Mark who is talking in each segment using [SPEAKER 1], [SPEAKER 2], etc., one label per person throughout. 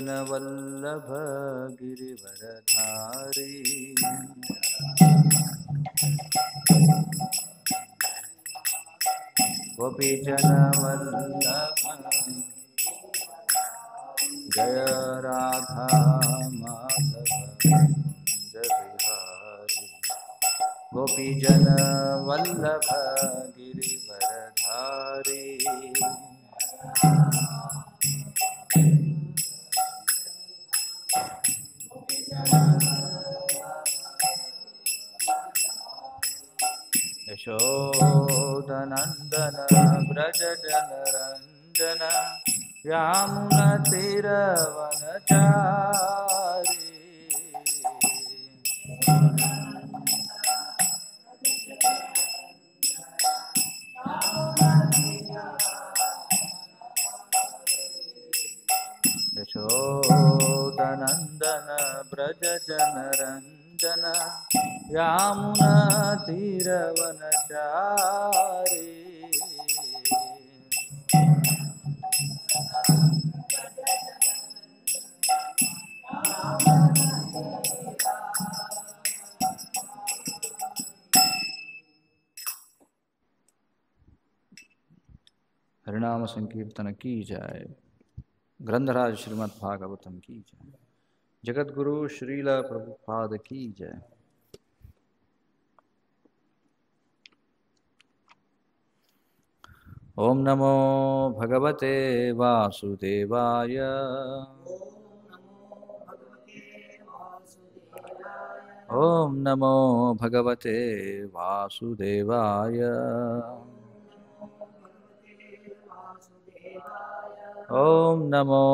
[SPEAKER 1] गोपीजनवल्लभ गिरिवरधारी गोपीजनवल्लभ जय राधा माधव कुंज बिहारी गोपीजनवल्लभ गिरिवरधारी यशोदनंदन व्रज जनरंजन यामुना तीरवनचारी यशोदनंदन व्रज जनरंजन यामुना तीरवनचारी हरिनाम संकीर्तन की जय। ग्रंथराज श्रीमद् भागवतम की जय। जगद्गुरु श्रील प्रभुपाद की जय। ओम नमो भगवते वासुदेवाय ओम नमो भगवते वासुदेवाय ओम नमो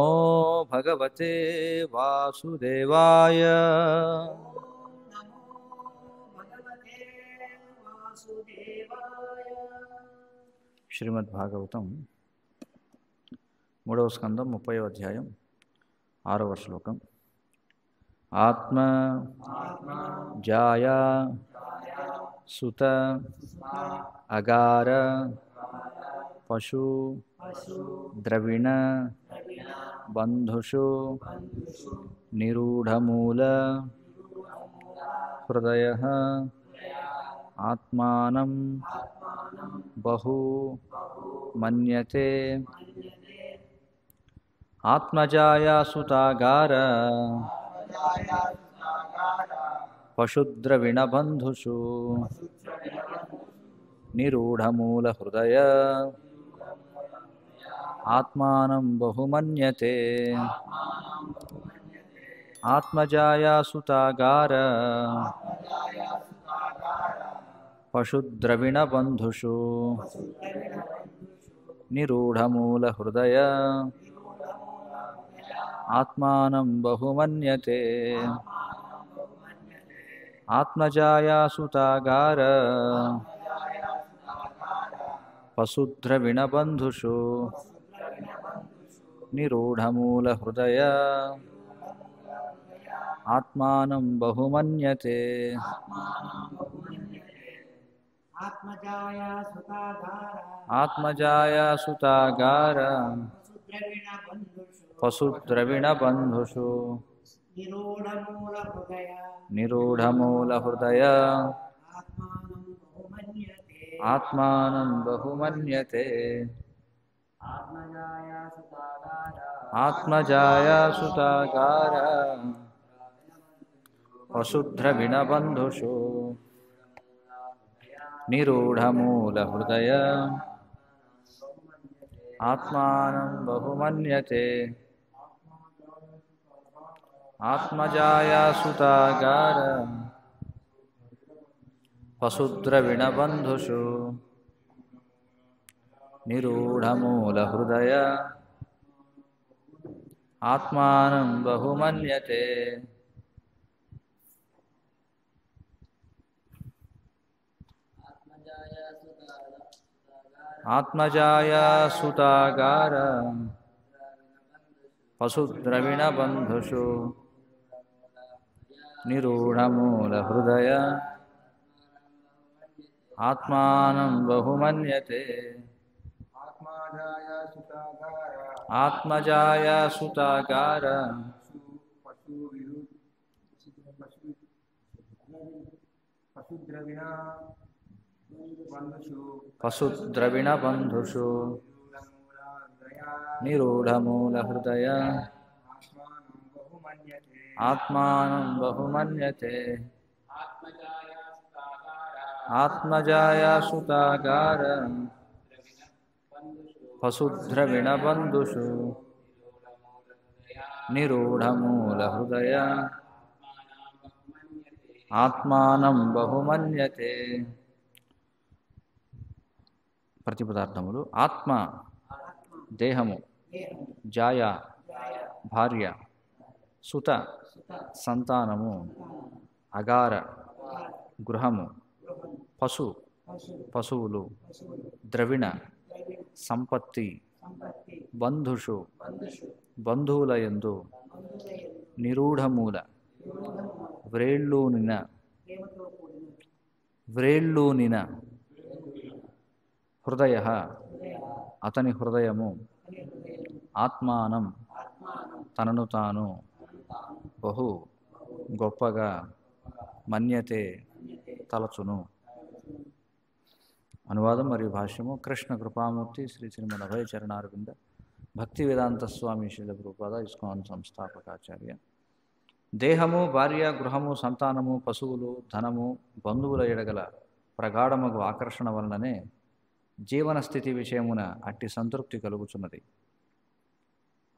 [SPEAKER 1] भगवते वासुदेवाय శ్రీమద్ భాగవతం 3వ స్కందం 30వ అధ్యాయం 6వ శ్లోకం. ఆత్మ జాయ సుత అగార పశు ద్రవిణ బంధుషు నిరూఢమూల హృదయ ఆత్మానం బహు మన్యతే ఆత్మజాయా సుతాగార పశుద్రవిణ బంధుషు నిరూఢమూల హృదయ ఆత్మానం బహు మన్యతే ఆత్మజాయా సుతాగార పశుద్రవిణ బంధుషు నిరూఢమూల హృదయ ఆత్మానం బహుమన్యతే ఆత్మజాయా సుతాగార పశుద్రవిణ బంధుషు నిరూఢమూల హృదయ ఆత్మానం బహుమన్యతే ఆత్మజాయా సుతాగార పశుద్రవిణ బంధుషు నిరూఢమూల హృదయ ఆత్మానం బహుమన్యతే ఆత్మజాయా సుతాగార పశుద్రవిణ బంధుషు నిరూఢమూల హృదయ ఆత్మానం బహుమన్యతే ఆత్మజాయా సుతాగార పశుద్రవిణ బంధుషు నిరూఢమూల హృదయ ఆత్మానం బహుమన్యతే ఆత్మజాయా సుతాగార పశుద్రవిణ బంధుషు నిరూఢమూల హృదయ ఆత్మానం బహుమన్యతే ఆత్మజాయ సుతాగార పశుద్రవిణ బంధుషు నిరూఢమూల హృదయ ఆత్మానం బహుమన్యతే ఆత్మజాయ సుతాగార పశుద్రవిణ బంధుషు నిరూఢమూల హృదయ ఆత్మానం బహుమన్యతే. ప్రతిపదార్థములు: ఆత్మ దేహము, జాయ భార్య, సుత సంతానము, అగార గృహము, పశు పశువులు, ద్రవిణ సంపత్తి, బంధుషు బంధువులయందు, నిరూఢమూల వ్రేళ్ళూనిన హృదయ అతని హృదయము, ఆత్మానం తనను తాను, బహు గొప్పగా, మన్యతే తలచును. అనువాదం మరియు భాష్యము: కృష్ణ కృపామూర్తి శ్రీ శ్రీమద్ అభయ చరణారవింద భక్తి వేదాంత స్వామి శ్రీల ప్రభుపాద ఇస్కాన్ సంస్థాపకాచార్య. దేహము, భార్య, గృహము, సంతానము, పశువులు, ధనము, బంధువుల ఎడగల ప్రగాఢమగు ఆకర్షణ వలననే జీవన స్థితి విషయమున అట్టి సంతృప్తి కలుగుచున్నది.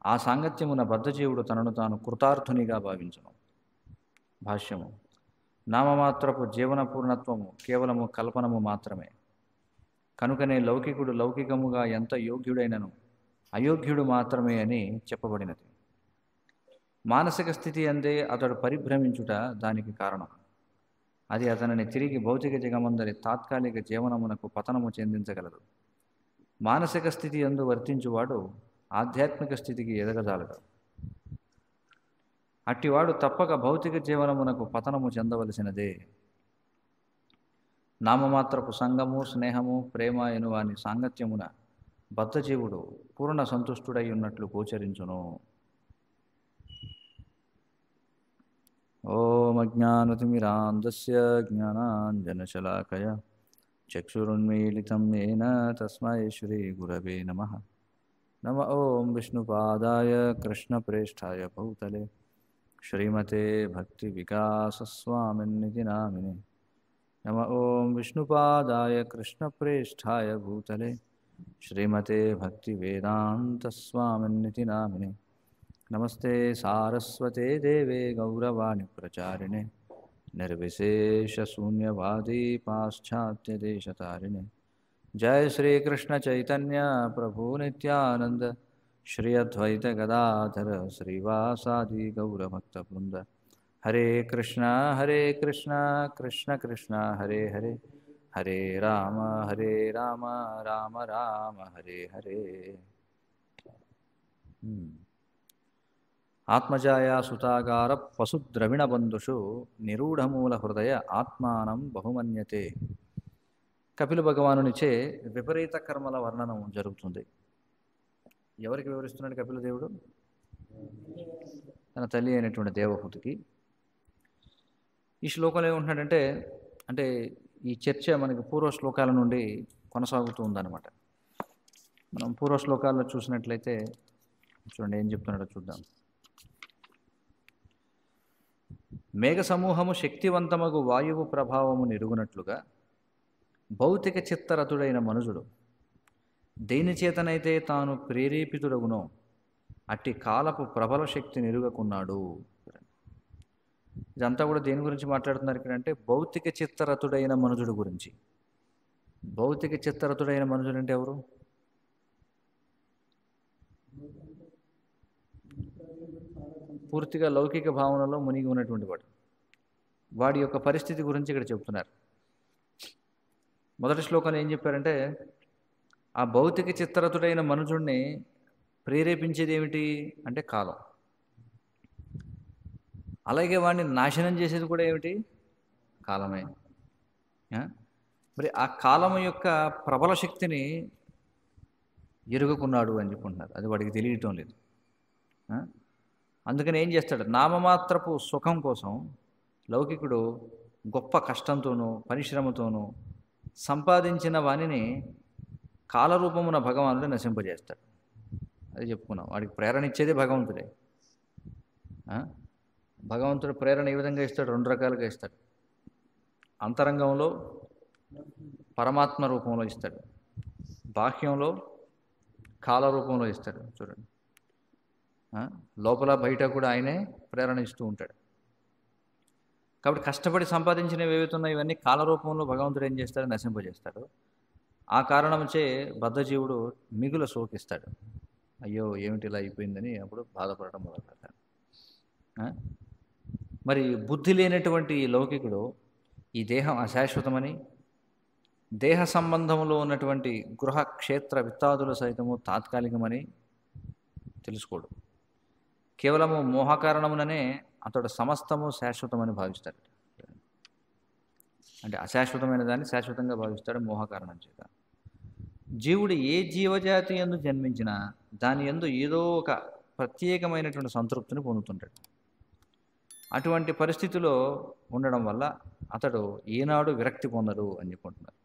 [SPEAKER 1] ఆ సాంగత్యమున బద్ధజీవుడు తనను తాను కృతార్థునిగా భావించును. భాష్యము: నామమాత్రపు జీవన పూర్ణత్వము కేవలము కల్పనము మాత్రమే. కనుకనే లౌకికుడు లౌకికముగా ఎంత యోగ్యుడైనను అయోగ్యుడు మాత్రమే అని చెప్పబడినది. మానసిక స్థితి అందే అతడు పరిభ్రమించుట దానికి కారణం. అది అతనిని తిరిగి భౌతిక జగమందరి తాత్కాలిక జీవనమునకు పతనము చెందించగలదు. మానసిక స్థితి యందు వర్తించువాడు ఆధ్యాత్మిక స్థితికి ఎదగజాలడు. అట్టివాడు తప్పక భౌతిక జీవనమునకు పతనము చెందవలసినదే. నామమాత్రపు సంగము, స్నేహము, ప్రేమ ఎనువాని సాంగత్యమున బద్ధజీవుడు పూర్ణ సంతుష్టుడై ఉన్నట్లు గోచరించును. ఓం అజ్ఞానతిమిరాంధస్య జ్ఞానాంజనశలాకయ చక్షురున్మీలితం येन తస్మై శ్రీ గురవే నమః. నమ ఓం విష్ణుపాదాయ కృష్ణప్రేష్ఠాయ భూతలే శ్రీమతే భక్తి వికాసస్వామిన్నితి నామినే. నమ ఓం విష్ణుపాదాయ కృష్ణప్రేష్ఠాయ భూతలే శ్రీమతే భక్తి వేదాంత స్వామిన్నితి నామినే. నమస్తే సారస్వతే దేవే గౌరవాణి ప్రచారిణే నిర్విశేష శూన్యవాదీ పాశ్చాత్య దేశతారిణే. జయ శ్రీకృష్ణ చైతన్య ప్రభు నిత్యానంద శ్రీ అద్వైత గదాధర శ్రీవాసాది గౌరభక్త బృంద. హరే కృష్ణ కృష్ణ కృష్ణ హరే హరే, హరే రామ రామ రామ హరే హరే. ఆత్మజాయ సుతాగార పశుద్రవిణ బంధుషు నిరూఢమూల హృదయ ఆత్మానం బహుమన్యతే. కపిల భగవానునిచే విపరీత కర్మల వర్ణనం జరుగుతుంది. ఎవరికి వివరిస్తున్నాడు కపిల దేవుడు? తన తల్లి అయినటువంటి దేవహూతికి. ఈ శ్లోకంలో ఏమంటున్నాడంటే, అంటే ఈ చర్చ మనకి పూర్వ శ్లోకాల నుండి కొనసాగుతూ ఉందన్నమాట. మనం పూర్వ శ్లోకాల్లో చూసినట్లయితే చూడండి ఏం చెప్తున్నాడో చూద్దాం. మేఘ సమూహము శక్తివంతమగు వాయువు ప్రభావము నిరుగునట్లుగా భౌతిక చిత్తరతుడైన మనుజుడు దేనిచేతనైతే తాను ప్రేరేపితుడగునో అట్టి కాలపు ప్రబల శక్తి నిరుగకున్నాడు. ఇదంతా కూడా దేని గురించి మాట్లాడుతున్నారు ఇక్కడ అంటే భౌతిక చిత్తరతుడైన మనుజుడు గురించి. భౌతిక చిత్తరతుడైన మనుజుడు అంటే ఎవరు? పూర్తిగా లౌకిక భావనలో మునిగి ఉన్నటువంటి వాడు. వాడి యొక్క పరిస్థితి గురించి ఇక్కడ చెప్తున్నారు. మొదటి శ్లోకంలో ఏం చెప్పారంటే, ఆ భౌతిక చిత్తరతుడైన మనుషుడిని ప్రేరేపించేది ఏమిటి అంటే కాలం. అలాగే వాడిని నాశనం చేసేది కూడా ఏమిటి? కాలమే. మరి ఆ కాలము యొక్క ప్రబల శక్తిని ఎరుగకున్నాడు అని చెప్పుకుంటున్నారు. అది వాడికి తెలియటం లేదు. అందుకని ఏం చేస్తాడు, నామమాత్రపు సుఖం కోసం లౌకికుడు గొప్ప కష్టంతోనూ పరిశ్రమతోనూ సంపాదించిన వానిని కాలరూపమున భగవానుడు నశింపజేస్తాడు. అది చెప్పుకున్నాం. వాడికి ప్రేరణ ఇచ్చేది భగవంతుడే. భగవంతుడు ప్రేరణ ఏ విధంగా ఇస్తాడు? 2 రకాలుగా ఇస్తాడు. అంతరంగంలో పరమాత్మ రూపంలో ఇస్తాడు, బాహ్యంలో కాలరూపంలో ఇస్తాడు. చూడండి, లోపల బయట కూడా ఆయనే ప్రేరణ ఇస్తూ ఉంటాడు. కాబట్టి కష్టపడి సంపాదించినవి ఏవైతున్నాయి ఇవన్నీ కాలరూపంలో భగవంతుడు ఏం చేస్తాడు? నశింపజేస్తాడు. ఆ కారణంచే బద్ధజీవుడు మిగుల శోకిస్తాడు. అయ్యో ఏమిటి ఇలా అయిపోయిందని అప్పుడు బాధపడటం మొదలుపెడతాడు. మరి బుద్ధి లేనటువంటి ఈ లౌకికుడు ఈ దేహం అశాశ్వతమని, దేహ సంబంధంలో ఉన్నటువంటి గృహ క్షేత్ర విత్తాదులు సైతము తాత్కాలికమని తెలుసుకోడు. కేవలము మోహకారణముననే అతడు సమస్తము శాశ్వతమని భావిస్తాడు. అంటే అశాశ్వతమైన దాన్ని శాశ్వతంగా భావిస్తాడు మోహకారణం చేత. జీవుడు ఏ జీవజాతి యందు జన్మించినా దాని యందు ఏదో ఒక ప్రత్యేకమైనటువంటి సంతృప్తిని పొందుతుంటాడు. అటువంటి పరిస్థితిలో ఉండడం వల్ల అతడు ఏనాడు విరక్తి పొందడు అని చెప్పుకుంటున్నారు.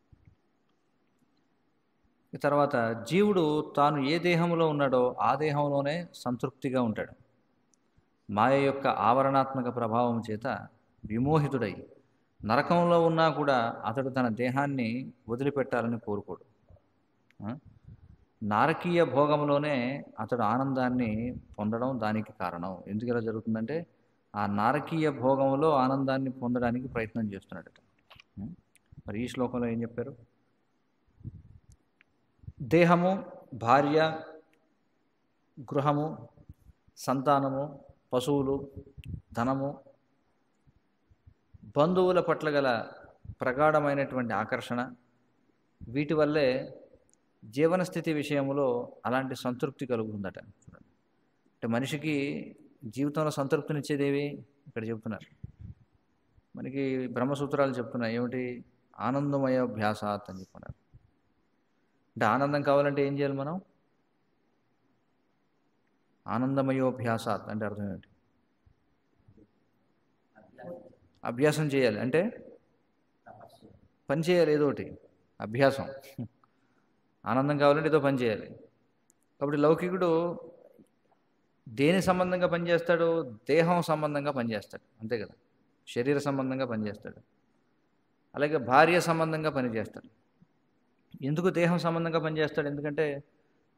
[SPEAKER 1] తర్వాత జీవుడు తాను ఏ దేహంలో ఉన్నాడో ఆ దేహంలోనే సంతృప్తిగా ఉంటాడు. మాయ యొక్క ఆవరణాత్మక ప్రభావం చేత విమోహితుడై నరకంలో ఉన్నా కూడా అతడు తన దేహాన్ని వదిలిపెట్టాలని కోరుకోడు. నారకీయ భోగంలోనే అతడు ఆనందాన్ని పొందడం దానికి కారణం. ఎందుకు ఇలా జరుగుతుందంటే ఆ నారకీయ భోగంలో ఆనందాన్ని పొందడానికి ప్రయత్నం చేస్తున్నాడట. మరి ఈ శ్లోకంలో ఏం చెప్పారు? దేహము, భార్య, గృహము, సంతానము, పశువులు, ధనము, బంధువుల పట్ల గల ప్రగాఢమైనటువంటి ఆకర్షణ, వీటి వల్లే జీవన స్థితి విషయంలో అలాంటి సంతృప్తి కలుగుతుందట. అంటే మనిషికి జీవితంలో సంతృప్తినిచ్చేదేవి ఇక్కడ చెబుతున్నారు. మనకి బ్రహ్మసూత్రాలు చెప్తున్నాయి. ఏమిటి? ఆనందమయోభ్యాసాత్ అని చెప్పుకున్నారు. అంటే ఆనందం కావాలంటే ఏం చేయాలి మనం? ఆనందమయోభ్యాసాత్ అంటే అర్థం ఏమిటి? అభ్యాసం చేయాలి. అంటే పని చేయాలి, ఏదో ఒకటి అభ్యాసం. ఆనందం కావాలంటే ఏదో పని చేయాలి. కాబట్టి లౌకికుడు దేని సంబంధంగా పనిచేస్తాడు? దేహం సంబంధంగా పనిచేస్తాడు, అంతే కదా. శరీర సంబంధంగా పనిచేస్తాడు. అలాగే భార్య సంబంధంగా పనిచేస్తాడు. ఎందుకు దేహం సంబంధంగా పనిచేస్తాడు? ఎందుకంటే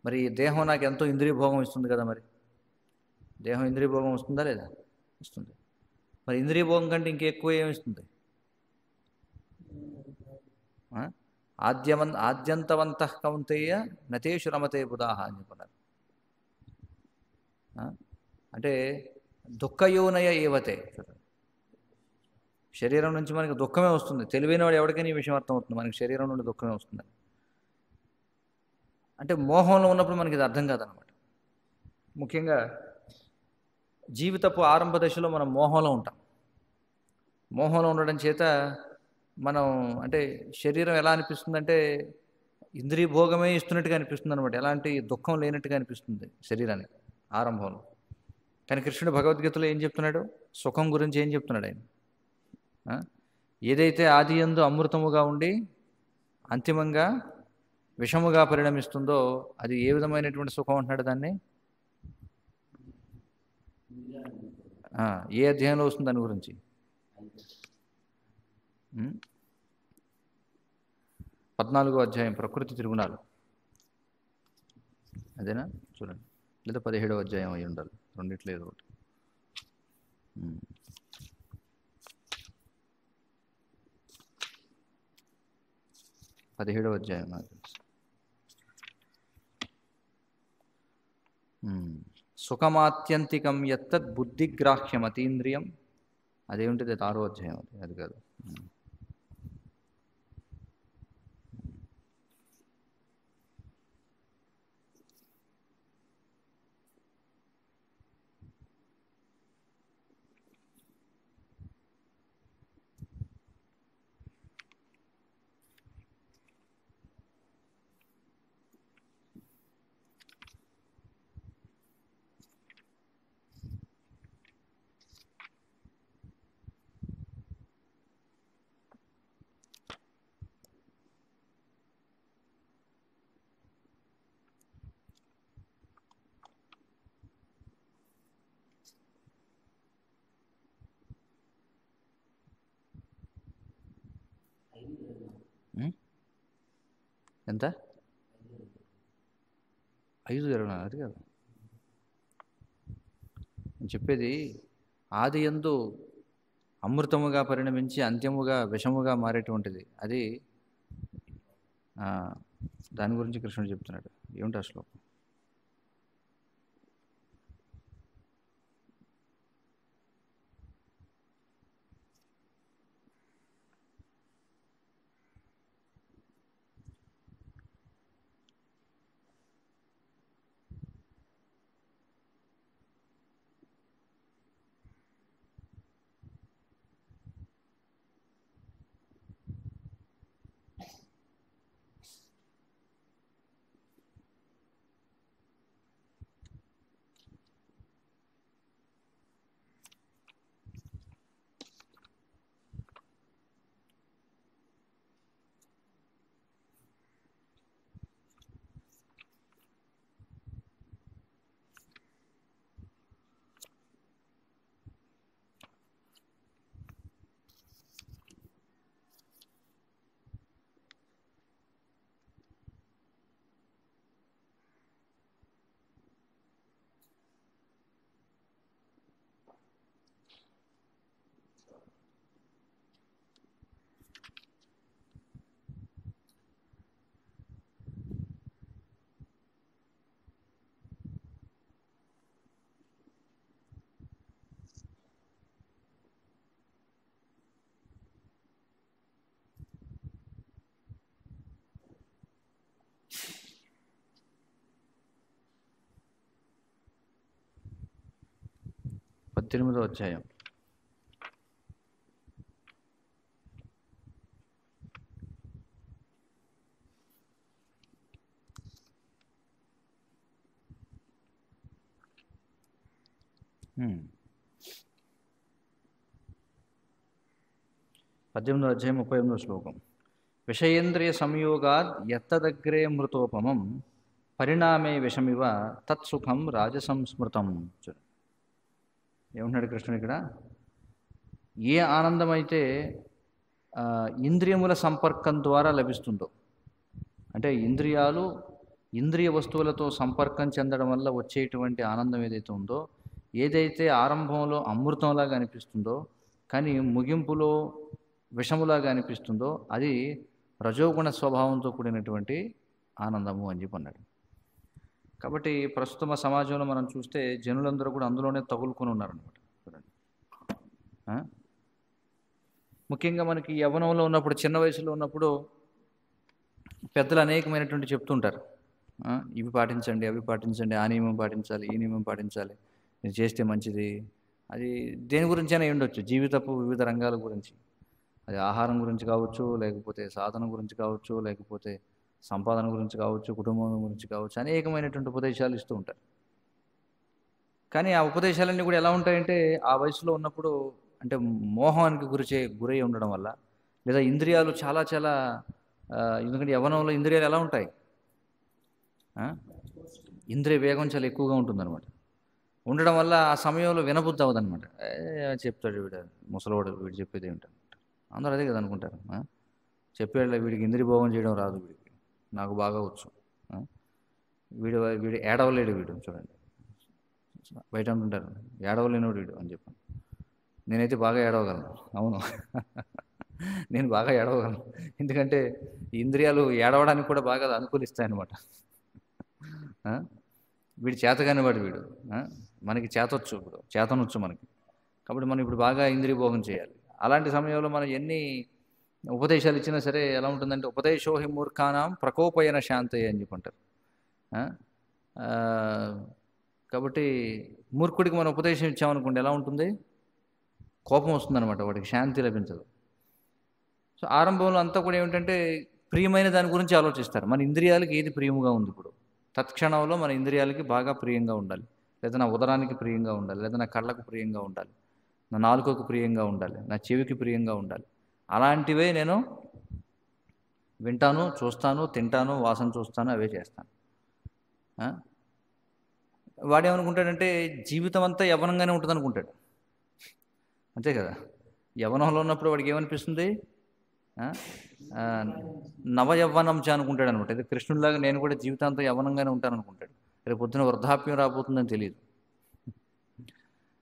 [SPEAKER 1] మరి దేహం నాకు ఎంతో ఇంద్రియ భోగం ఇస్తుంది కదా. మరి దేహం ఇంద్రియ భోగం వస్తుందా లేదా? ఇస్తుంది. మరి ఇంద్రియ భోగం కంటే ఇంకెక్కువ ఏమి ఇస్తుంది? ఆద్యంతవంతః కౌంతేయ నతేషు రమతే బుధాః అని చెప్పన్నారు. అంటే దుఃఖయోనయ ఏవతే. శరీరం నుంచి మనకి దుఃఖమే వస్తుంది. తెలివైన వాడు ఎవరికైనా ఈ విషయం అర్థమవుతుంది, మనకి శరీరం నుండి దుఃఖమే వస్తుంది. అంటే మోహంలో ఉన్నప్పుడు మనకి ఇది అర్థం కాదనమాట. ముఖ్యంగా జీవితపు ఆరంభ దశలో మనం మోహంలో ఉంటాం. మోహంలో ఉండడం చేత మనం అంటే శరీరం ఎలా అనిపిస్తుందంటే ఇంద్రియ భోగమే ఇస్తున్నట్టుగా అనిపిస్తుంది అనమాట. ఎలాంటి దుఃఖం లేనట్టుగా అనిపిస్తుంది శరీరానికి ఆరంభంలో. కానీ కృష్ణుడు భగవద్గీతలో ఏం చెప్తున్నాడు? సుఖం గురించి ఏం చెప్తున్నాడు ఆయన? ఏదైతే ఆది యందు అమృతముగా ఉండి అంతిమంగా విషముగా పరిణమిస్తుందో అది ఏ విధమైనటువంటి సుఖం అంటున్నాడు దాన్ని? ఏ అధ్యాయంలో వస్తుంది దాని గురించి? 14వ అధ్యాయం ప్రకృతి తిరుగునాలు, అదేనా? చూడండి. లేదా 17వ అధ్యాయం అయి ఉండాలి, రెండిట్లో ఏదో ఒకటి. 17వ అధ్యాయం నాకు తెలుసు. సుఖమాత్యంతికం యత్తద్ బుద్ధిగ్రాహ్యం అతీంద్రియం. అదేమిటిది? 6వ అధ్యాయం. అది కాదు. ఎంత 5:24 అది కాదు నేను చెప్పేది. ఆది యందు అమృతముగా పరిణమించి అంత్యముగా విషముగా మారేటువంటిది అది. దాని గురించి కృష్ణుడు చెప్తున్నాడు. ఏమిటి ఆ శ్లోకం? పద్దెనిమిదో అధ్యాయం. పద్దెనిమిదో అధ్యాయం 38వ శ్లోకం. విషయేంద్రియ సంయోగాద్ ఎత్తదగ్రే మృతోపమం పరిణామే విషమివ తత్సుఖం రాజసంస్మృతం. ఏమంటున్నాడు కృష్ణుడు ఇక్కడ? ఏ ఆనందమైతే ఇంద్రియముల సంపర్కం ద్వారా లభిస్తుందో, అంటే ఇంద్రియాలు ఇంద్రియ వస్తువులతో సంపర్కం చెందడం వల్ల వచ్చేటువంటి ఆనందం ఏదైతే ఉందో, ఏదైతే ఆరంభంలో అమృతంలాగా అనిపిస్తుందో కానీ ముగింపులో విషములాగా అనిపిస్తుందో, అది రజోగుణ స్వభావంతో కూడినటువంటి ఆనందము అని చెప్పి అన్నాడు. కాబట్టి ప్రస్తుతం సమాజంలో మనం చూస్తే జనులందరూ కూడా అందులోనే తగులుకొని ఉన్నారనమాట. చూడండి, ముఖ్యంగా మనకి యవ్వనంలో ఉన్నప్పుడు, చిన్న వయసులో ఉన్నప్పుడు పెద్దలు అనేకమైనటువంటి చెప్తుంటారు. ఇవి పాటించండి, అవి పాటించండి, ఆ నియమం పాటించాలి, ఈ నియమం పాటించాలి, ఇది చేస్తే మంచిది. అది దేని గురించి అయినా ఉండొచ్చు, జీవితపు వివిధ రంగాల గురించి. అది ఆహారం గురించి కావచ్చు, లేకపోతే సాధన గురించి కావచ్చు, లేకపోతే సంపాదన గురించి కావచ్చు, కుటుంబం గురించి కావచ్చు, అనేకమైనటువంటి ఉపదేశాలు ఇస్తూ ఉంటారు. కానీ ఆ ఉపదేశాలన్నీ కూడా ఎలా ఉంటాయంటే, ఆ వయసులో ఉన్నప్పుడు అంటే మోహానికి గురై ఉండడం వల్ల, లేదా ఇంద్రియాలు చాలా చాలా ఎందుకంటే యవ్వనంలో ఇంద్రియాలు ఎలా ఉంటాయి, ఇంద్రియ వేగం చాలా ఎక్కువగా ఉంటుందన్నమాట. ఉండడం వల్ల ఆ సమయంలో వినబుద్ధి అవ్వదన్నమాట. చెప్తాడు వీడు, ముసలివాడు, వీడు చెప్పేది ఏమిటన్నమాట. అందరూ అదే కదా అనుకుంటారు. చెప్పేళ్ళ వీడికి ఇంద్రియ భోగం చేయడం రాదు, వీడికి నాకు బాగా వచ్చు, వీడు ఏడవలేడు, వీడు చూడండి బయట అంటుంటారు ఏడవలేనివాడు వీడు అని చెప్పాను. నేనైతే బాగా ఏడవగలను. అవును, నేను బాగా ఏడవగలను. ఎందుకంటే ఇంద్రియాలు ఏడవడానికి కూడా బాగా అనుకూలిస్తాయన్నమాట. వీడు చేతగాని వాడు వీడు, మనకి చేతొచ్చు, ఇప్పుడు చేతనొచ్చు మనకి. కాబట్టి మనం ఇప్పుడు బాగా ఇంద్రియ భోగం చేయాలి. అలాంటి సమయంలో మనం ఎన్ని ఉపదేశాలు ఇచ్చినా సరే ఎలా ఉంటుందంటే, ఉపదేశోహి మూర్ఖానాం ప్రకోపయన శాంతయ్య అని చెప్పంటారు. కాబట్టి మూర్ఖుడికి మనం ఉపదేశం ఇచ్చామనుకోండి ఎలా ఉంటుంది, కోపం వస్తుందన్నమాట, వాడికి శాంతి లభించదు. సో ఆరంభంలో అంతా కూడా ఏమిటంటే ప్రియమైన దాని గురించి ఆలోచిస్తారు. మన ఇంద్రియాలకి ఏది ప్రియముగా ఉంది, ఇప్పుడు తత్క్షణంలో మన ఇంద్రియాలకి బాగా ప్రియంగా ఉండాలి, లేదా నా ఉదరానికి ప్రియంగా ఉండాలి, లేదా నా కళ్ళకు ప్రియంగా ఉండాలి, నా నాలుకకు ప్రియంగా ఉండాలి, నా చెవికి ప్రియంగా ఉండాలి. అలాంటివే నేను వింటాను, చూస్తాను, తింటాను, వాసన చూస్తాను, అవే చేస్తాను. వాడేమనుకుంటాడంటే జీవితం అంతా యవ్వనంగానే ఉంటుంది అనుకుంటాడు. అంతే కదా, యవ్వనంలో ఉన్నప్పుడు వాడికి ఏమనిపిస్తుంది, ఆ? ఆ, నవయవ్వనం చ అనుకుంటాడు అనమాట. ఇది కృష్ణుడిలాగా నేను కూడా జీవితాంతం యవ్వనంగానే ఉంటాను అనుకుంటాడు. రేపు పొద్దున వృద్ధాప్యం రాబోతుందని తెలియదు.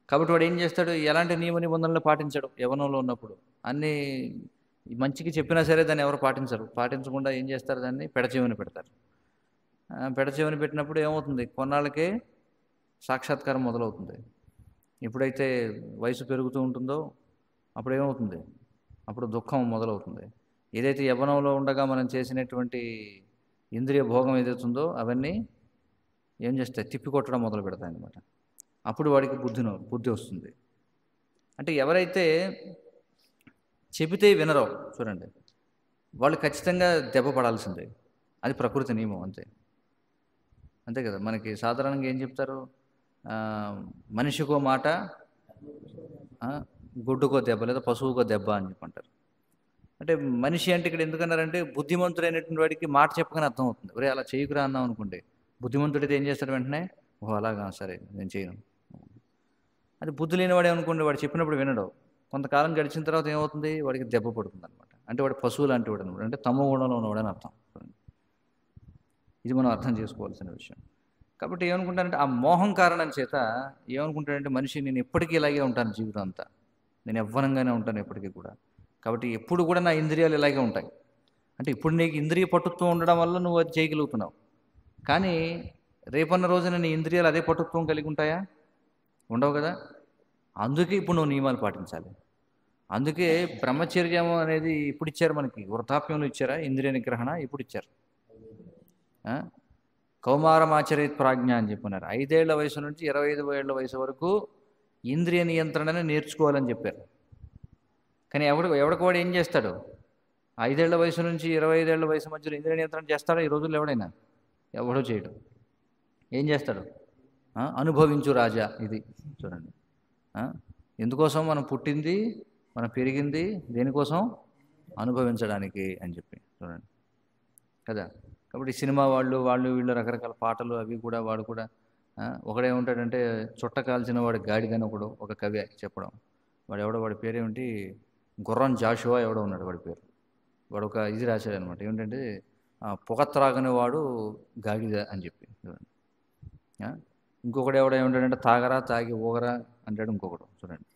[SPEAKER 1] కాబట్టి వాడు ఏం చేస్తాడు, ఎలాంటి నియమ నిబంధనలు పాటించడు యవ్వనంలో ఉన్నప్పుడు. అన్నీ మంచికి చెప్పినా సరే దాన్ని ఎవరు పాటించరు. పాటించకుండా ఏం చేస్తారు, దాన్ని పెడచెవిన పెడతారు. పెడచెవిన పెట్టినప్పుడు ఏమవుతుంది, కొన్నాళ్ళకే సాక్షాత్కారం మొదలవుతుంది. ఎప్పుడైతే వయసు పెరుగుతూ ఉంటుందో అప్పుడు ఏమవుతుంది, అప్పుడు దుఃఖం మొదలవుతుంది. ఏదైతే యవ్వనంలో ఉండగా మనం చేసినటువంటి ఇంద్రియ భోగం ఏదైతుందో అవన్నీ ఏం చేస్తాయి, తిప్పికొట్టడం మొదలు పెడతాయి అన్నమాట. అప్పుడు వాడికి బుద్ధి వస్తుంది. అంటే ఎవరైతే చెబితే వినరో చూడండి, వాళ్ళు ఖచ్చితంగా దెబ్బ పడాల్సిందే. అది ప్రకృతి నియమం, అంతే. అంతే కదా. మనకి సాధారణంగా ఏం చెప్తారు, ఆ, మనిషికో మాట, ఆ, గుడ్డుకో దెబ్బ, లేదా పశువుకో దెబ్బ అని చెప్పంటారు. అంటే మనిషి అంటే ఇక్కడ ఎందుకన్నారంటే, బుద్ధిమంతుడైనటువంటి వాడికి మాట చెప్పగానే అర్థం అవుతుంది. ఒరే అలా చేయకురా అన్నాం అనుకోండి, బుద్ధిమంతుడైతే ఏం చేస్తాడు, వెంటనే ఓహో అలాగా సరే నేను చేయను. అది బుద్ధి లేనివాడే అనుకోండి, వాడు చెప్పినప్పుడు వినడు. కొంతకాలం గడిచిన తర్వాత ఏమవుతుంది, వాడికి దెబ్బ పడుతుంది అనమాట. అంటే వాడు పశువు లాంటి వాడు అనమాట, అంటే తమో గుణంలో ఉన్నవాడని అర్థం. ఇది మనం అర్థం చేసుకోవాల్సిన విషయం. కాబట్టి ఏమనుకుంటానంటే, ఆ మోహం కారణం చేత ఏమనుకుంటాడంటే మనిషి, నేను ఎప్పటికీ ఇలాగే ఉంటాను జీవితం అంతా, నేను యవ్వనంగానే ఉంటాను ఎప్పటికీ కూడా, కాబట్టి ఎప్పుడు కూడా నా ఇంద్రియాలు ఇలాగే ఉంటాయి. అంటే ఇప్పుడు నీకు ఇంద్రియ పట్టుత్వం ఉండడం వల్ల నువ్వు అది చేయగలుగుతున్నావు. కానీ రేపన్న రోజున నీ ఇంద్రియాలు అదే పట్టుత్వం కలిగి ఉంటాయా? ఉండవు కదా. అందుకే ఇప్పుడు నువ్వు నియమాలు పాటించాలి. అందుకే బ్రహ్మచర్యం అనేది ఇప్పుడు ఇచ్చారు మనకి, వృద్ధాప్యంలో ఇచ్చారా ఇంద్రియ నిగ్రహణ? ఇప్పుడు ఇచ్చారు. కౌమారమాచరేత్ ప్రాజ్ఞ అని చెప్పన్నారు. 5 ఏళ్ల వయసు నుంచి 25 ఏళ్ల వయసు వరకు ఇంద్రియ నియంత్రణని నేర్చుకోవాలని చెప్పారు. కానీ ఎవడికోడు ఏం చేస్తాడు, 5 ఏళ్ల వయసు నుంచి 25 ఏళ్ల వయసు మధ్యలో ఇంద్రియ నియంత్రణ చేస్తాడా ఈ రోజుల్లో ఎవడైనా? ఎవడో చేయడు. ఏం చేస్తాడు, అనుభవించు రాజా. ఇది చూడండి, ఎందుకోసం మనం పుట్టింది, మనం పెరిగింది దేనికోసం, అనుభవించడానికి అని చెప్పి చూడండి కదా. కాబట్టి సినిమా వాళ్ళు వీళ్ళు రకరకాల పాటలు అవి కూడా, వాడు కూడా ఒకడేముంటాడంటే, చుట్ట కాల్చిన వాడు గాడిదని ఒక కవి చెప్పడం. వాడి పేరేమిటి, గుర్రం జాషువా ఎవడో ఉన్నాడు వాడి పేరు. వాడు ఒక ఇది రాశాడు అనమాట, ఏమిటంటే పొగ త్రాగని వాడు గాడిద అని చెప్పి చూడండి. ఇంకొకడు ఎవడో ఏమిటాడంటే, తాగి ఊగరా అంటాడు ఇంకొకడు చూడండి.